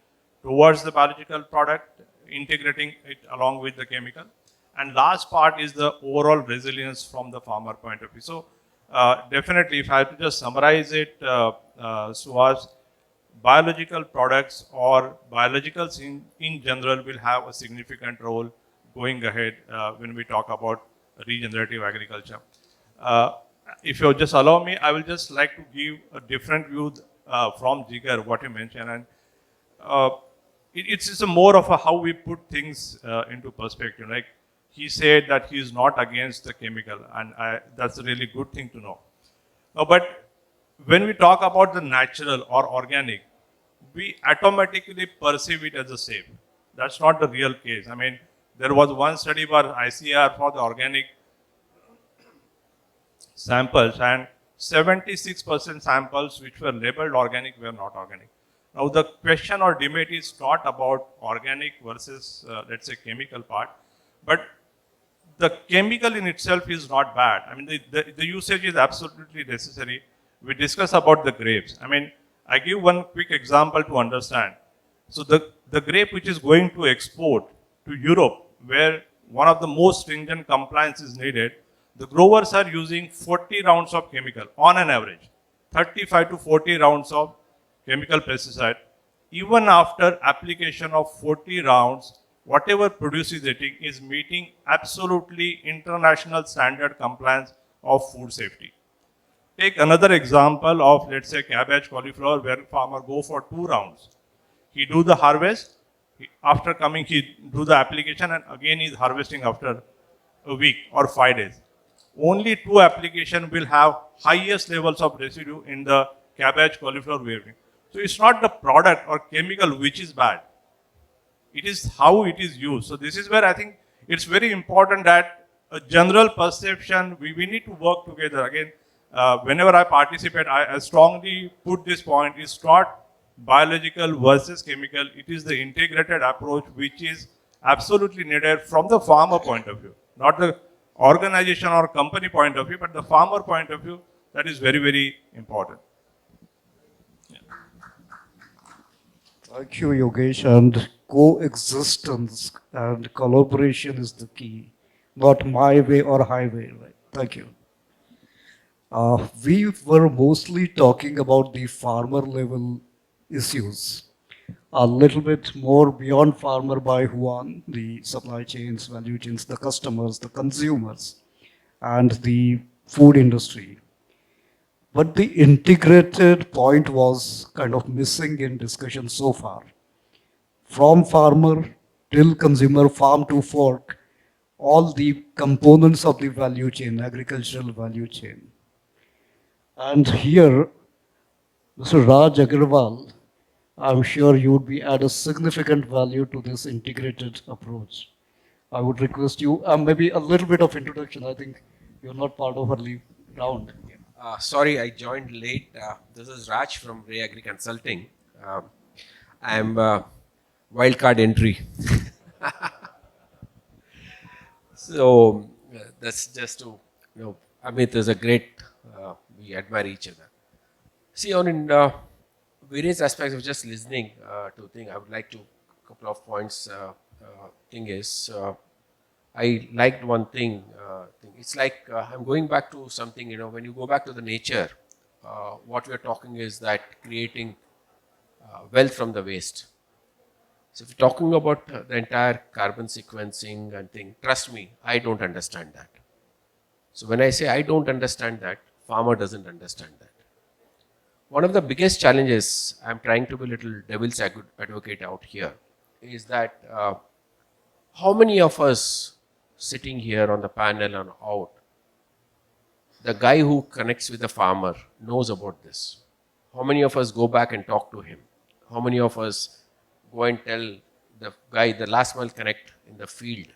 towards the biological product, integrating it along with the chemical. And last part is the overall resilience from the farmer point of view. So definitely, if I have to just summarize it, Suhas, biological products or biologicals in general will have a significant role going ahead when we talk about regenerative agriculture. If you just allow me, I will just like to give a different view from Jigar, what you mentioned. And it's just a more of a how we put things into perspective. Like he said that he is not against the chemical, and that's a really good thing to know. But when we talk about the natural or organic, we automatically perceive it as a safe. That's not the real case. I mean, there was one study by ICAR for the organic samples, and 76% samples which were labeled organic were not organic. Now, the question or debate is not about organic versus, let's say, chemical part, but the chemical in itself is not bad. I mean, the usage is absolutely necessary. We discuss about the grapes. I mean, I give one quick example to understand. So the grape which is going to export to Europe, where one of the most stringent compliance is needed, the growers are using 40 rounds of chemical on an average, 35 to 40 rounds of chemical pesticide. Even after application of 40 rounds, whatever produce is eating is meeting absolutely international standard compliance of food safety. Take another example of, let's say, cabbage, cauliflower, where farmer go for 2 rounds. He do the harvest, after coming he do the application, and again he is harvesting after a week or 5 days. Only 2 applications will have highest levels of residue in the cabbage, cauliflower weaving. So it's not the product or chemical which is bad. It is how it is used. So this is where I think it's very important that a general perception, we need to work together. Again, whenever I participate, I strongly put this point, it's not biological versus chemical, it is the integrated approach which is absolutely needed from the farmer point of view, not the organization or company point of view, but the farmer point of view. That is very, very important. Yeah. Thank you, Yogesh. And coexistence and collaboration is the key, not my way or highway. Right? Thank you. We were mostly talking about the farmer level issues. A little bit more beyond farmer by Juan, the supply chains, value chains, the customers, the consumers, and the food industry. But the integrated point was kind of missing in discussion so far. From farmer till consumer, farm to fork, all the components of the value chain, agricultural value chain. And here, Mr. Raj Agarwal, I'm sure you would be add a significant value to this integrated approach. I would request you, maybe a little bit of introduction. I think you're not part of early round. Sorry, I joined late. This is Raj from BioAgri Consulting. I'm wildcard entry. So that's just to, Amit is a great, we admire each other. See, on in various aspects of just listening to thing, I would like to, couple of points. Thing is, I liked one thing. It's like I'm going back to something, when you go back to the nature, what we're talking is that creating wealth from the waste. So if you're talking about the entire carbon sequencing and thing, trust me, I don't understand that. So when I say I don't understand that, farmer doesn't understand that. One of the biggest challenges, I'm trying to be a little devil's advocate out here, is that how many of us sitting here on the panel and out, the guy who connects with the farmer knows about this? How many of us go back and talk to him? How many of us go and tell the guy, the last mile connect in the field,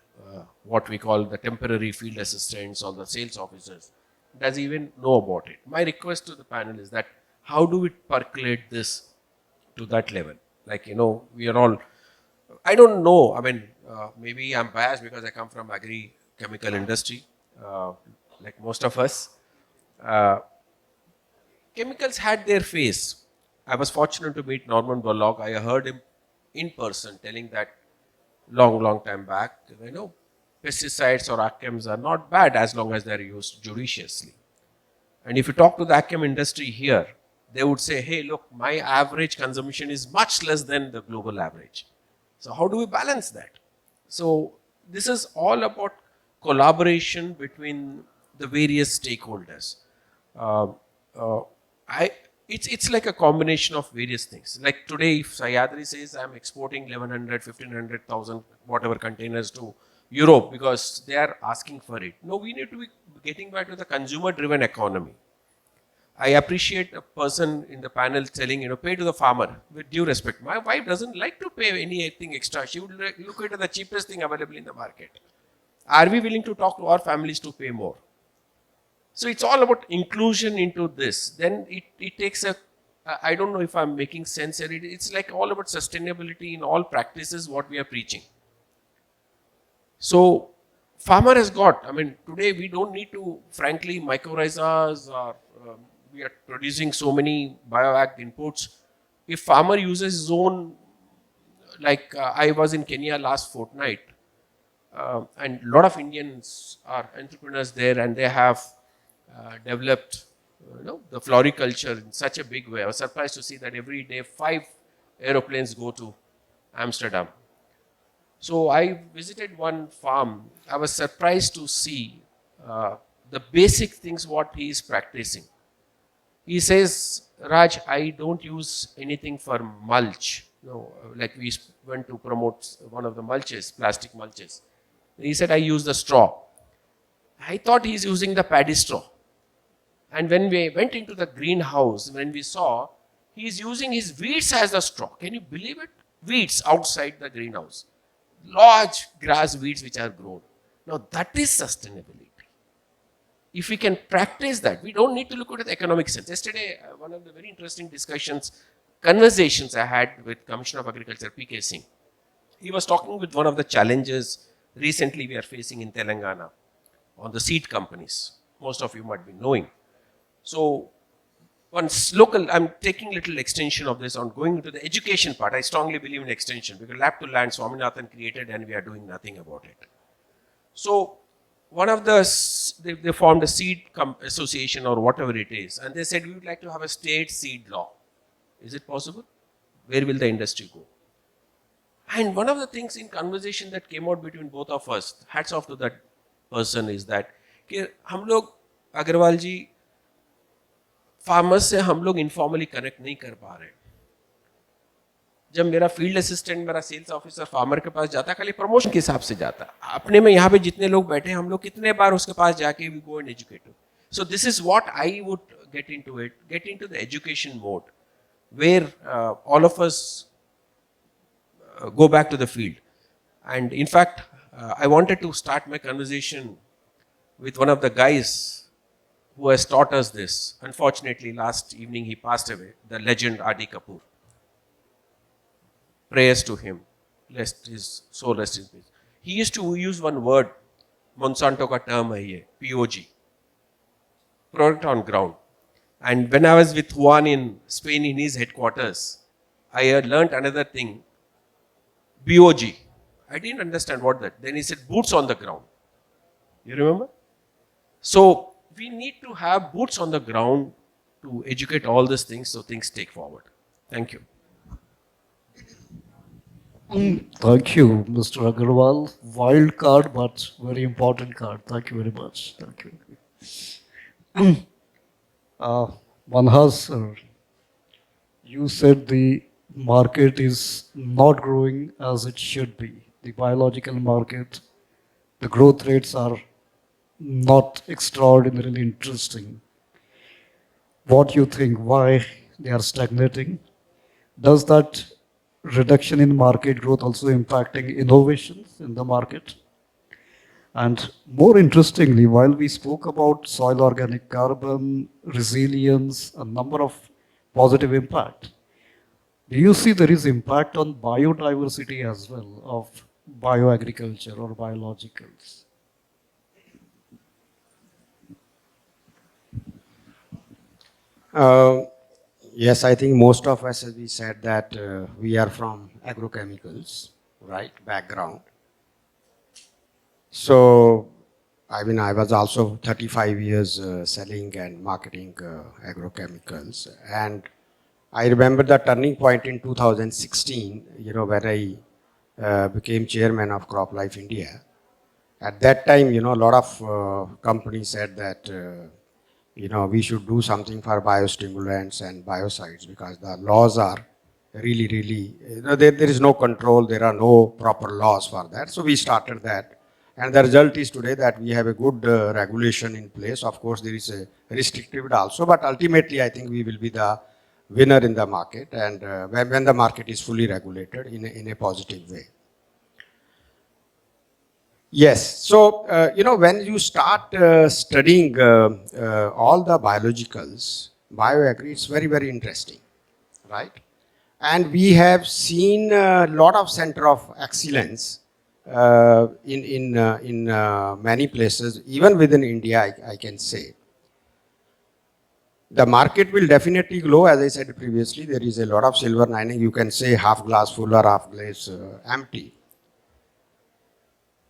what we call the temporary field assistants or the sales officers, does he even know about it? My request to the panel is that how do we percolate this to that level? Like, we are all, I don't know, maybe I'm biased because I come from agri-chemical industry, like most of us. Chemicals had their phase. I was fortunate to meet Norman Borlaug. I heard him in person telling that long time back, pesticides or agchems are not bad as long as they're used judiciously. And if you talk to the agchem industry here, they would say, hey, look, my average consumption is much less than the global average. So how do we balance that? So this is all about collaboration between the various stakeholders. It's like a combination of various things. Like today, if Sahyadri says I'm exporting 1,100, 1,500,000, whatever containers to Europe because they are asking for it. No, we need to be getting back to the consumer-driven economy. I appreciate a person in the panel telling, pay to the farmer with due respect. My wife doesn't like to pay anything extra. She would look at the cheapest thing available in the market. Are we willing to talk to our families to pay more? So it's all about inclusion into this. Then it takes I don't know if I'm making sense here. It's like all about sustainability in all practices, what we are preaching. So farmer has got, today we don't need to, frankly, mycorrhizas or we are producing so many BioAgri inputs. If farmer uses his own, like I was in Kenya last fortnight, and a lot of Indians are entrepreneurs there and they have developed the floriculture in such a big way. I was surprised to see that every day 5 aeroplanes go to Amsterdam. So I visited one farm. I was surprised to see the basic things what he is practicing. He says, Raj, I don't use anything for mulch. Like we went to promote one of the mulches, plastic mulches. He said, I use the straw. I thought he's using the paddy straw. And when we went into the greenhouse, when we saw, he's using his weeds as a straw. Can you believe it? Weeds outside the greenhouse. Large grass weeds which are grown. Now that is sustainability. If we can practice that, we don't need to look at the economic sense. Yesterday, one of the very interesting conversations I had with Commissioner of Agriculture, P.K. Singh. He was talking with one of the challenges recently we are facing in Telangana on the seed companies. Most of you might be knowing. So, once local, I'm taking little extension of this on going into the education part. I strongly believe in extension because lab to land Swaminathan created and we are doing nothing about it. So, one of the, they formed a seed association or whatever it is, and they said we would like to have a state seed law. Is it possible? Where will the industry go? And one of the things in conversation that came out between both of us, hats off to that person, is that हम लोग अग्रवाल जी farmers से हम लोग informally connect नहीं कर पा रहे. जब मेरा फील्ड असिस्टेंट, मेरा सेल्स ऑफिसर फार्मर के पास जाता, खाली प्रमोशन के हिसाब से जाता. अपने में यहाँ पे जितने लोग बैठे हैं, हम लोग कितने बार उसके पास जाके we go and educate. So this is what I would get into the education mode, where all of us go back to the field. And in fact, I wanted to start my conversation with one of the guys who has taught us this. Unfortunately, last evening he passed away, the legend R.D. Kapoor. Prayers to him, lest his soul rest in peace. He used to use one word, Monsanto ka term hai ye, POG, product on ground. And when I was with Juan in Spain in his headquarters, I had learnt another thing, BOG. I didn't understand what that. Then he said boots on the ground. You remember? So we need to have boots on the ground to educate all these things so things take forward. Thank you. Thank you, Mr. Agarwal. Wild card, but very important card. Thank you very much. Thank you. Manhas, sir, you said the market is not growing as it should be. The biological market, the growth rates are not extraordinarily interesting. What do you think? Why they are stagnating? Does that reduction in market growth also impacting innovations in the market? And more interestingly, while we spoke about soil organic carbon, resilience, a number of positive impact, do you see there is impact on biodiversity as well of bioagriculture or biologicals? Yes, I think most of us, as we said, that we are from agrochemicals, right, background. So, I mean, I was also 35 years selling and marketing agrochemicals. And I remember the turning point in 2016, when I became chairman of CropLife India. At that time, a lot of companies said that, we should do something for biostimulants and biocides because the laws are really, there is no control, there are no proper laws for that. So we started that. And the result is today that we have a good regulation in place. Of course, there is a restrictive also, but ultimately I think we will be the winner in the market and when the market is fully regulated in a positive way. Yes, so when you start studying all the biologicals, BioAgri, it's very, very interesting, right? And we have seen a lot of center of excellence in many places, even within India, I can say. The market will definitely grow, as I said previously, there is a lot of silver lining. You can say half glass full or half glass empty.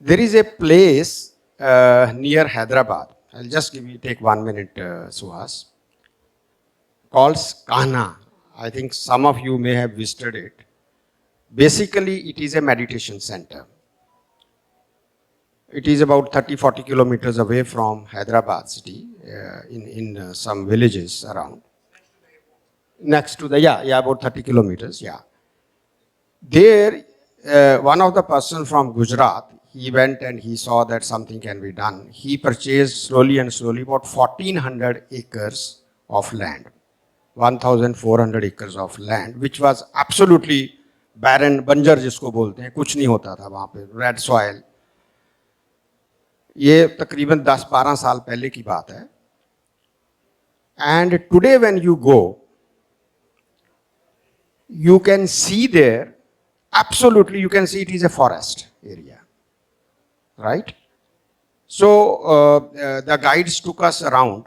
There is a place near Hyderabad. I'll just take 1 minute, Suhas, called Kahna. I think some of you may have visited it. Basically, it is a meditation center. It is about 30-40 kilometers away from Hyderabad city, in some villages around. Next to the, about 30 kilometers, yeah. There, one of the person from Gujarat, he went and he saw that something can be done. He purchased slowly and slowly about 1400 acres of land, 1400 acres of land, which was absolutely barren, banjar जिसको बोलते हैं, कुछ नहीं होता था वहाँ पे, red soil. ये तकरीबन 10-12 साल पहले की बात है. And today when you go, you can see there, absolutely you can see it is a forest area, right? So the guides took us around,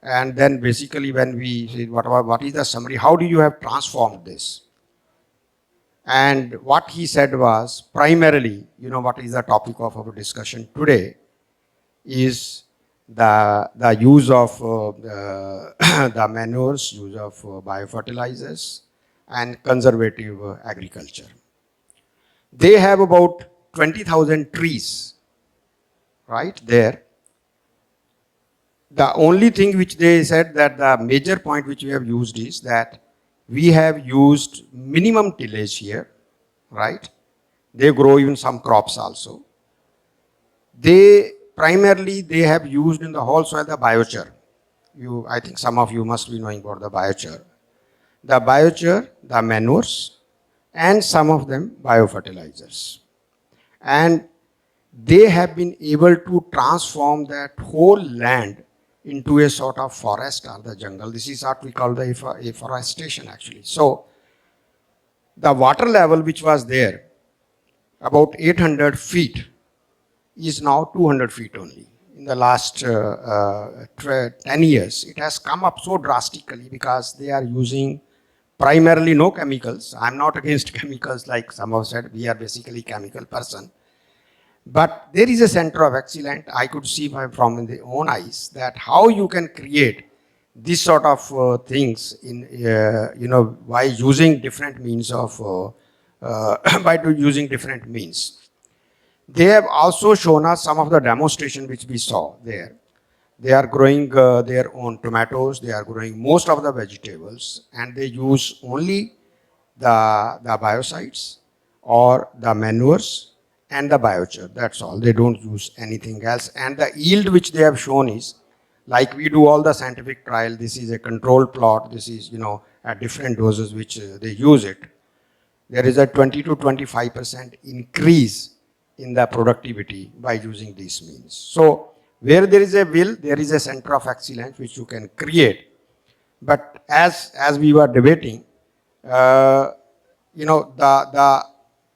and then basically when we said, what is the summary, how do you have transformed this? And what he said was, primarily, what is the topic of our discussion today, is the use of the manures, use of biofertilizers, and conservative agriculture. They have about 20,000 trees, right there. The only thing which they said that the major point which we have used is that we have used minimum tillage here, right? They grow even some crops also. They primarily they have used in the whole soil the biochar. I think some of you must be knowing about the biochar. The biochar, the manures, and some of them biofertilizers. And they have been able to transform that whole land into a sort of forest or the jungle. This is what we call the afforestation actually. So the water level which was there about 800 feet is now 200 feet only. In the last 10 years, it has come up so drastically because they are using primarily no chemicals. I'm not against chemicals like some have said, we are basically chemical person. But there is a center of excellence. I could see from the own eyes that how you can create this sort of things in, by using different means of, using different means. They have also shown us some of the demonstration which we saw there. They are growing their own tomatoes, they are growing most of the vegetables, and they use only the biocides or the manures and the biochar. That's all. They don't use anything else. And the yield which they have shown is, like we do all the scientific trial, this is a controlled plot, this is, at different doses which they use it. There is a 20 to 25% increase in the productivity by using these means. So where there is a will, there is a center of excellence which you can create. But as we were debating,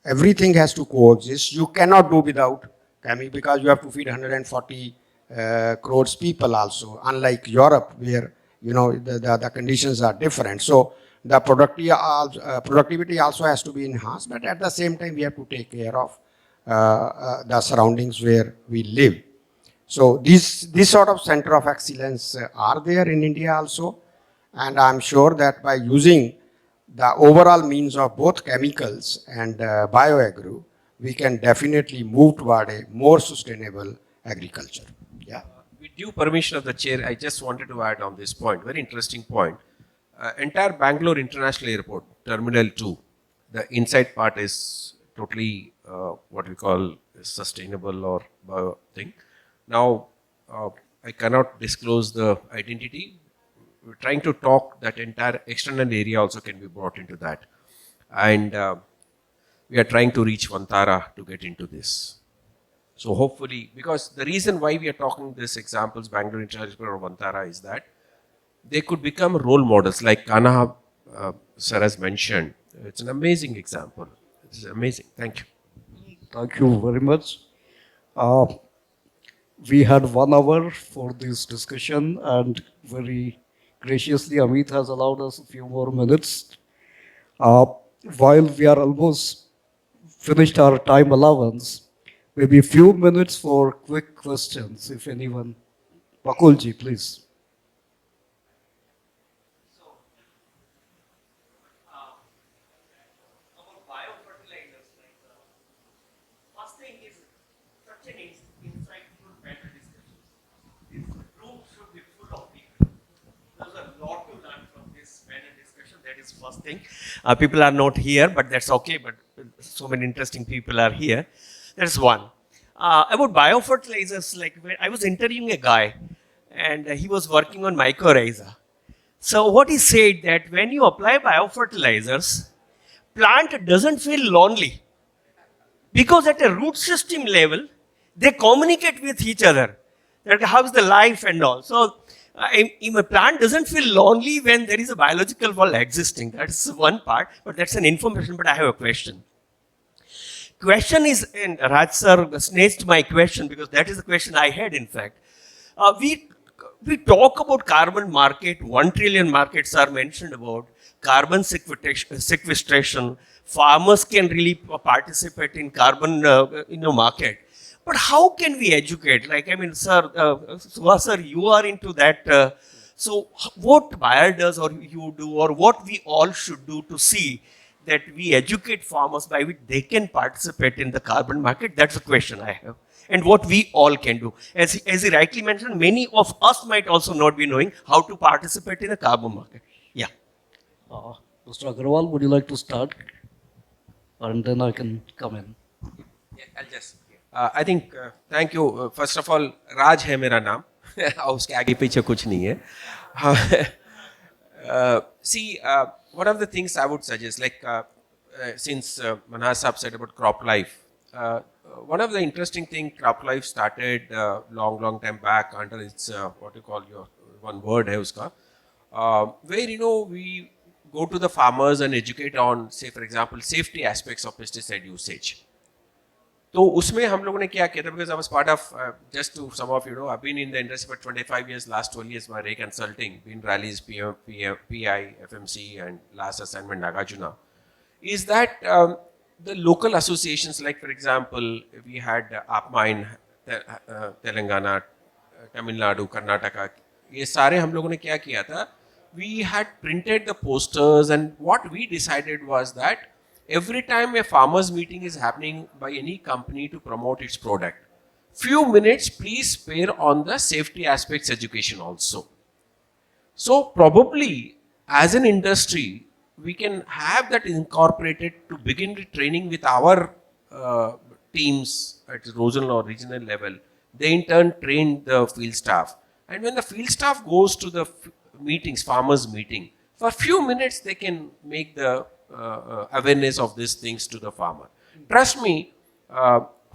everything has to coexist. You cannot do without chemical because you have to feed 140 crores people also, unlike Europe where the conditions are different. So the productivity also has to be enhanced, but at the same time we have to take care of the surroundings where we live. So this sort of center of excellence are there in India also, and I'm sure that by using the overall means of both chemicals and BioAgri, we can definitely move toward a more sustainable agriculture. Yeah. With due permission of the chair, I just wanted to add on this point, very interesting point. Entire Bangalore International Airport, Terminal 2, the inside part is totally what we call sustainable or bio thing. Now, I cannot disclose the identity. We're trying to talk that entire external area also can be brought into that. And we are trying to reach Vantara to get into this. So hopefully, because the reason why we are talking these examples, Bangalore International or Vantara, is that they could become role models like Kanaha sir has mentioned. It's an amazing example. It's amazing. Thank you. Thank you very much. We had 1 hour for this discussion, and very graciously Amit has allowed us a few more minutes. While we are almost finished our time allowance, maybe a few minutes for quick questions, if anyone. Bakulji, please. First thing, people are not here, but that's okay. But so many interesting people are here. That's one. About biofertilizers, like I was interviewing a guy, and he was working on mycorrhiza. So what he said that when you apply biofertilizers, plant doesn't feel lonely because at a root system level, they communicate with each other. That how's the life and all. So a plant doesn't feel lonely when there is a biological world existing. That's one part, but that's an information. But I have a question. Question is, and Raj sir snatched my question because that is the question I had. In fact, we talk about carbon market. 1 trillion markets are mentioned about carbon sequestration. Farmers can really participate in carbon market. But how can we educate? Like, I mean, sir, Suhas sir, you are into that. So what Bayer does or you do or what we all should do to see that we educate farmers by which they can participate in the carbon market? That's a question I have. and what we all can do. As he rightly mentioned, many of us might also not be knowing how to participate in the carbon market. Yeah. Mr. Agarwal, would you like to start? And then I can come in. Yeah, I'll just. I think. Thank you. First of all, Raj है मेरा नाम. और उसके आगे पीछे कुछ नहीं है. See, one of the things I would suggest, like since Manhas Saab said about crop life, one of the interesting thing crop life started long time back under its what you call your one word है उसका, where we go to the farmers and educate on, say for example, safety aspects of pesticide usage. तो उसमें हम लोगों ने क्या किया था, because I was part of, just to some of you know, I've been in the industry for 25 years, last 12 years my Ray Consulting, been rallies, PI, FMC and last assignment Nagarjuna, is that the local associations, like for example, we had APMA in Telangana, Tamil Nadu, Karnataka, ये सारे हम लोगों ने क्या किया था, we had printed the posters, and what we decided was that every time a farmers meeting is happening by any company to promote its product, few minutes please spare on the safety aspects education also. So probably as an industry, we can have that incorporated to begin with training with our teams at regional or regional level. They in turn train the field staff. And when the field staff goes to the meetings, farmers meeting, for a few minutes they can make the awareness of these things to the farmer. Trust me,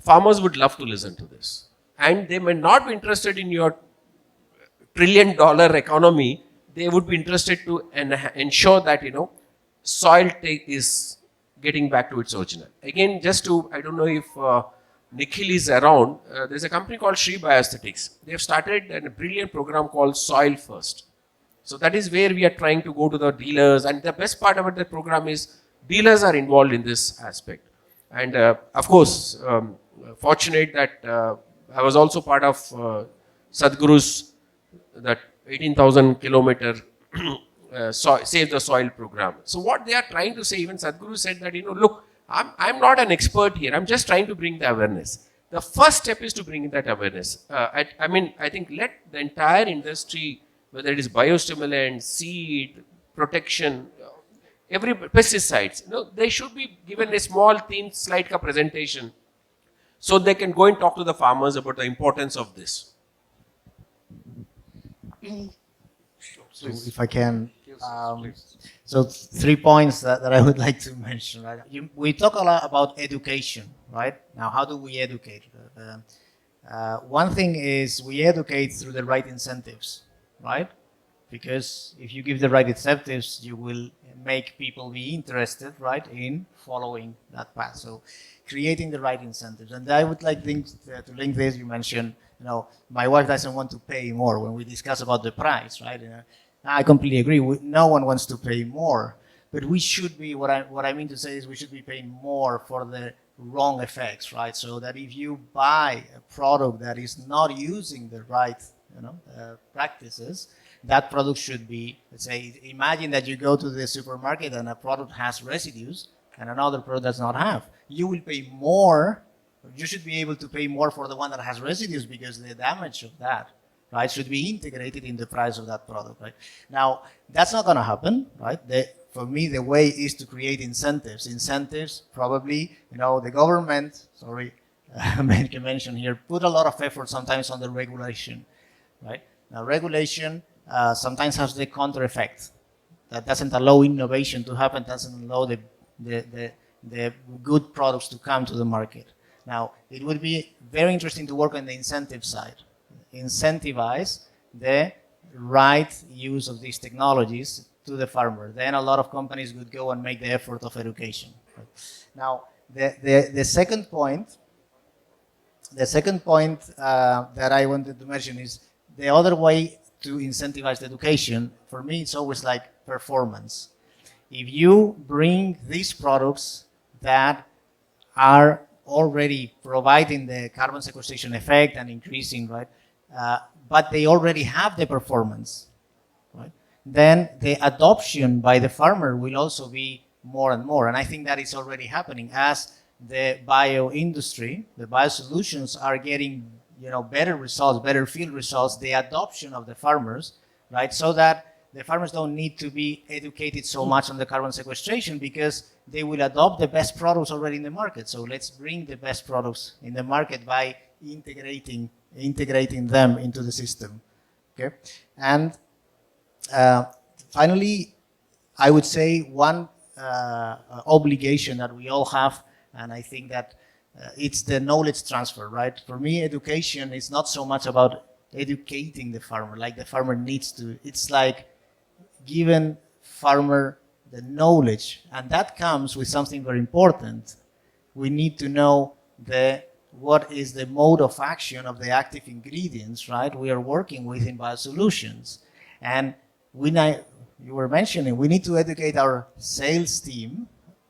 farmers would love to listen to this. And they may not be interested in your trillion-dollar economy. They would be interested to ensure that, soil is getting back to its original. Again, just to, I don't know if Nikhil is around, there's a company called Shree Bioaesthetics. They have started a brilliant program called Soil First. So that is where we are trying to go to the dealers, and the best part about the program is dealers are involved in this aspect. And of course, fortunate that I was also part of Sadhguru's that 18,000 kilometer Save the Soil program. So what they are trying to say, even Sadhguru said that, look, I'm not an expert here. I'm just trying to bring the awareness. The first step is to bring that awareness. I think let the entire industry, whether it is biostimulant, seed, protection, every pesticides, they should be given a small theme slide presentation so they can go and talk to the farmers about the importance of this. So if I can, so 3 points that I would like to mention. Right? We talk a lot about education, right? Now, how do we educate? One thing is we educate through the right incentives, right? Because if you give the right incentives, you will make people be interested, right, in following that path. So creating the right incentives. And I would like to link this, you mentioned, my wife doesn't want to pay more when we discuss about the price, right? I completely agree. No one wants to pay more, but we should be, what I mean to say is we should be paying more for the wrong effects, right? So that if you buy a product that is not using the right, practices, that product should be, let's say, imagine that you go to the supermarket and a product has residues and another product does not have. You will pay more. You should be able to pay more for the one that has residues because the damage of that, right, should be integrated in the price of that product, right? Now, that's not going to happen, right? For me, the way is to create incentives. Incentives, probably, the government, I mention here, put a lot of effort sometimes on the regulation, right? Now, regulation sometimes has the counter effect. That doesn't allow innovation to happen, doesn't allow the good products to come to the market. Now, it would be very interesting to work on the incentive side. Incentivize the right use of these technologies to the farmer. Then a lot of companies would go and make the effort of education. Now, the second point that I wanted to mention is the other way to incentivize the education. For me, it's always like performance. If you bring these products that are already providing the carbon sequestration effect and increasing, right? But they already have the performance, right? Then the adoption by the farmer will also be more and more. And I think that is already happening as the bio industry, the biosolutions are getting, better results, better field results, the adoption of the farmers, right? So that the farmers don't need to be educated so much on the carbon sequestration because they will adopt the best products already in the market. So let's bring the best products in the market by integrating them into the system. Okay, and finally, I would say one obligation that we all have, and I think that it's the knowledge transfer, right? For me, education is not so much about educating the farmer, like the farmer needs to. It's like giving farmer the knowledge, and that comes with something very important. We need to know what is the mode of action of the active ingredients, right? We are working within biosolutions, and you were mentioning we need to educate our sales team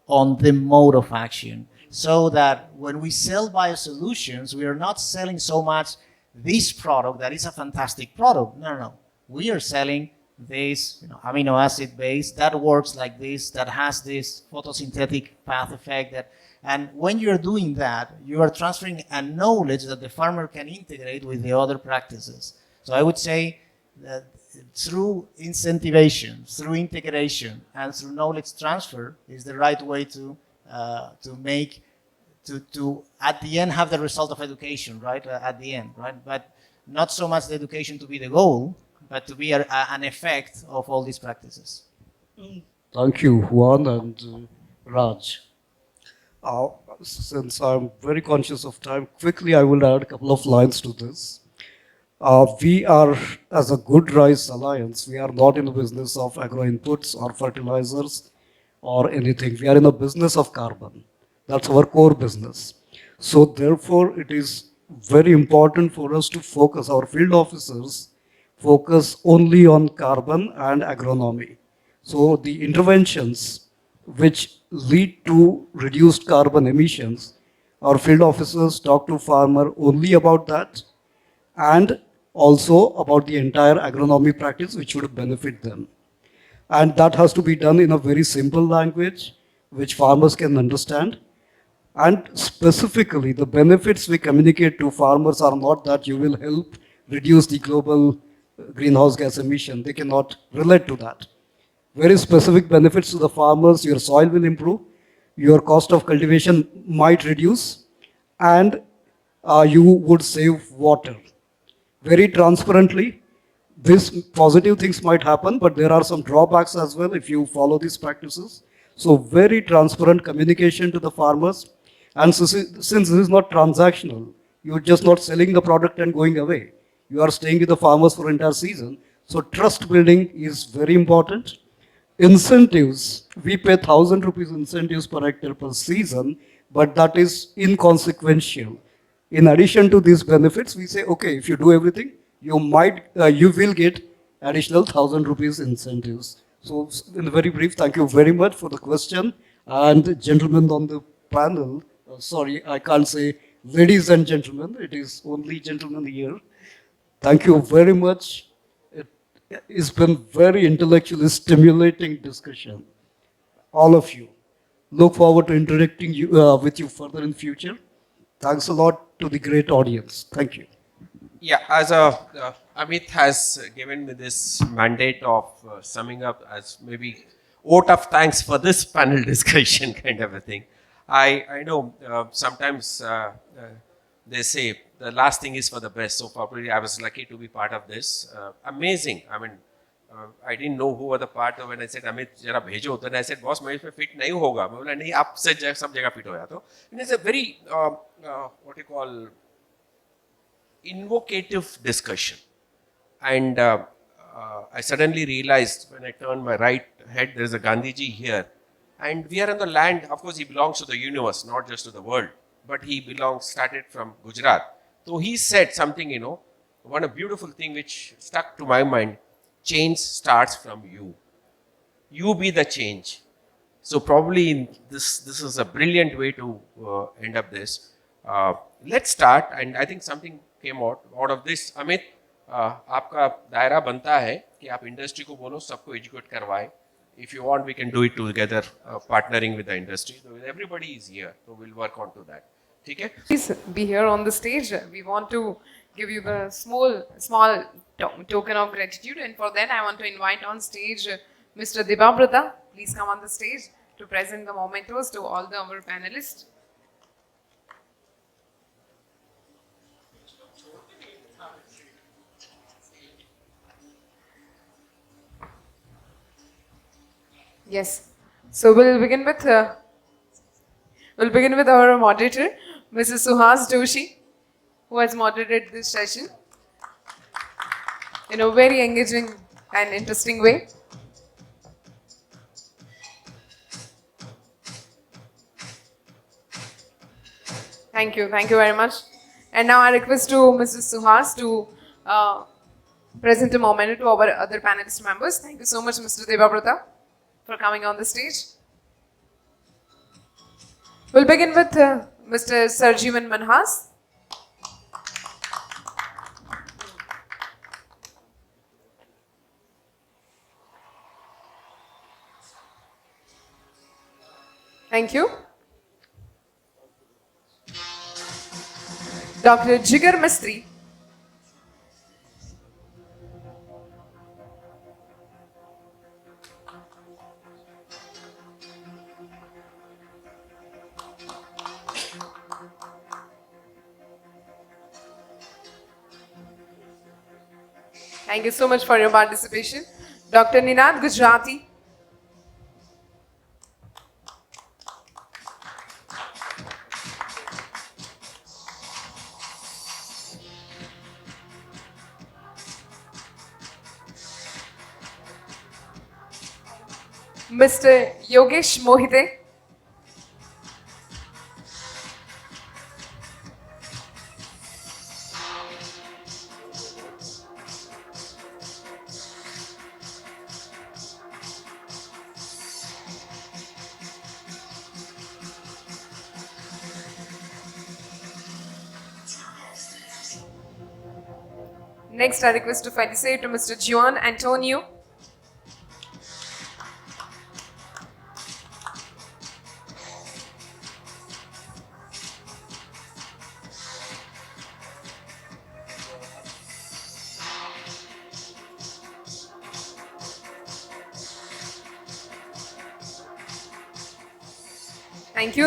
on the mode of action, so that when we sell biosolutions, we are not selling so much this product that is a fantastic product. No. We are selling this amino acid base that works like this, that has this photosynthetic path effect. And when you're doing that, you are transferring a knowledge that the farmer can integrate with the other practices. So I would say that through incentivation, through integration, and through knowledge transfer is the right way to at the end have the result of education, right? At the end, right? But not so much the education to be the goal, but to be an effect of all these practices. Thank you, Juan and Raj. Since I'm very conscious of time, quickly I will add a couple of lines to this. We are, as a Good Rice Alliance, we are not in the business of agro inputs or fertilizers or anything. We are in the business of carbon. That's our core business. So therefore, it is very important for us to focus, our field officers focus only on carbon and agronomy. So the interventions which lead to reduced carbon emissions, our field officers talk to farmer only about that and also about the entire agronomy practice which would benefit them. And that has to be done in a very simple language which farmers can understand. And specifically, the benefits we communicate to farmers are not that you will help reduce the global greenhouse gas emission. They cannot relate to that. Very specific benefits to the farmers: your soil will improve, your cost of cultivation might reduce, and you would save water. Very transparently, these positive things might happen, but there are some drawbacks as well if you follow these practices. So very transparent communication to the farmers. And since this is not transactional, you're just not selling the product and going away. You are staying with the farmers for entire season. So trust building is very important. Incentives, we pay 1,000 rupees incentives per hectare per season, but that is inconsequential. In addition to these benefits, we say, okay, if you do everything, you will get additional 1,000 rupees incentives. So in very brief, thank you very much for the question. And gentlemen on the panel, sorry, I can't say ladies and gentlemen, it is only gentlemen here. Thank you very much. It's been very intellectually stimulating discussion. All of you. Look forward to interacting with you further in future. Thanks a lot to the great audience. Thank you. Yeah, as Amit has given me this mandate of summing up as maybe vote of thanks for this panel discussion kind of a thing. I know sometimes they say the last thing is for the best. So probably I was lucky to be part of this. Amazing. I mean, I didn't know who were the part of when I said Amit जरा भेजो, then I said boss मैं इसमें fit नहीं होगा. मैं बोला नहीं आप से सब जगह fit होया तो. And it's a very what you call invocative discussion. And I suddenly realized when I turned my right head, there's a Gandhiji here. And we are on the land, of course, he belongs to the universe, not just to the world. But he started from Gujarat. So he said something, one a beautiful thing which stuck to my mind. Change starts from you. You be the change. So probably this is a brilliant way to end up this. Let's start, and I think something came out of this. Amit, आपका दायरा बनता है कि आप industry को बोलो सबको educate करवाएं. If you want, we can do it together, partnering with the industry. So everybody is here, so we'll work on to that. Okay? Please be here on the stage. We want to give you the small token of gratitude, and for that I want to invite on stage Mr. Debabrata. Please come on the stage to present the mementos to all our panelists. Yes. So we'll begin with our moderator, Mrs. Suhas Joshi, who has moderated this session in a very engaging and interesting way. Thank you very much. And now I request to Mrs. Suhas to present a memento to our other panelist members. Thank you so much, Mr. Debabrata, for coming on the stage. We'll begin with Mr. Sarjiwan Manhas. Thank you. Dr. Jigar Mistry. Thank you so much for your participation. Dr. Ninad Gujarathi. Mr. Yogesh Mohite. Next, I request to felicitate to Mr. Juan Antonio.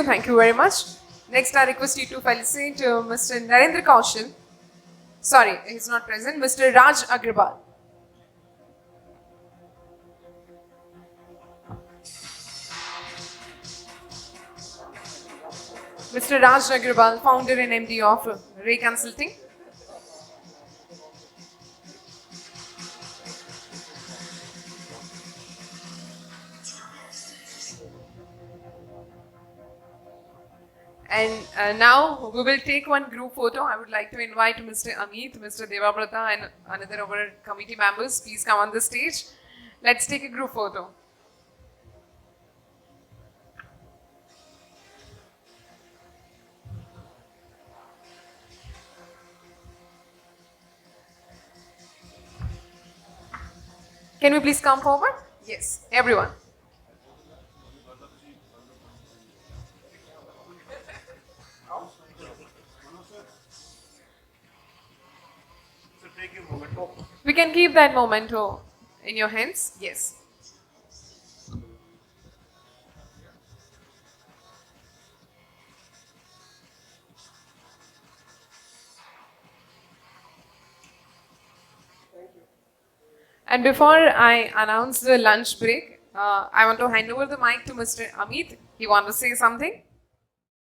Thank you very much. Next, I request you to felicitate Mr. Narendra Kaushal. Sorry, he's not present. Mr. Raj Agrawal. Mr. Raj Agrawal, founder and MD of Ray Consulting. And now we will take one group photo. I would like to invite Mr. Amit, Mr. Debabrata and another of our committee members. Please come on the stage. Let's take a group photo. Can we please come forward? Yes, everyone. We can keep that memento in your hands. Yes. And before I announce the lunch break, I want to hand over the mic to Mr. Amit. He wants to say something.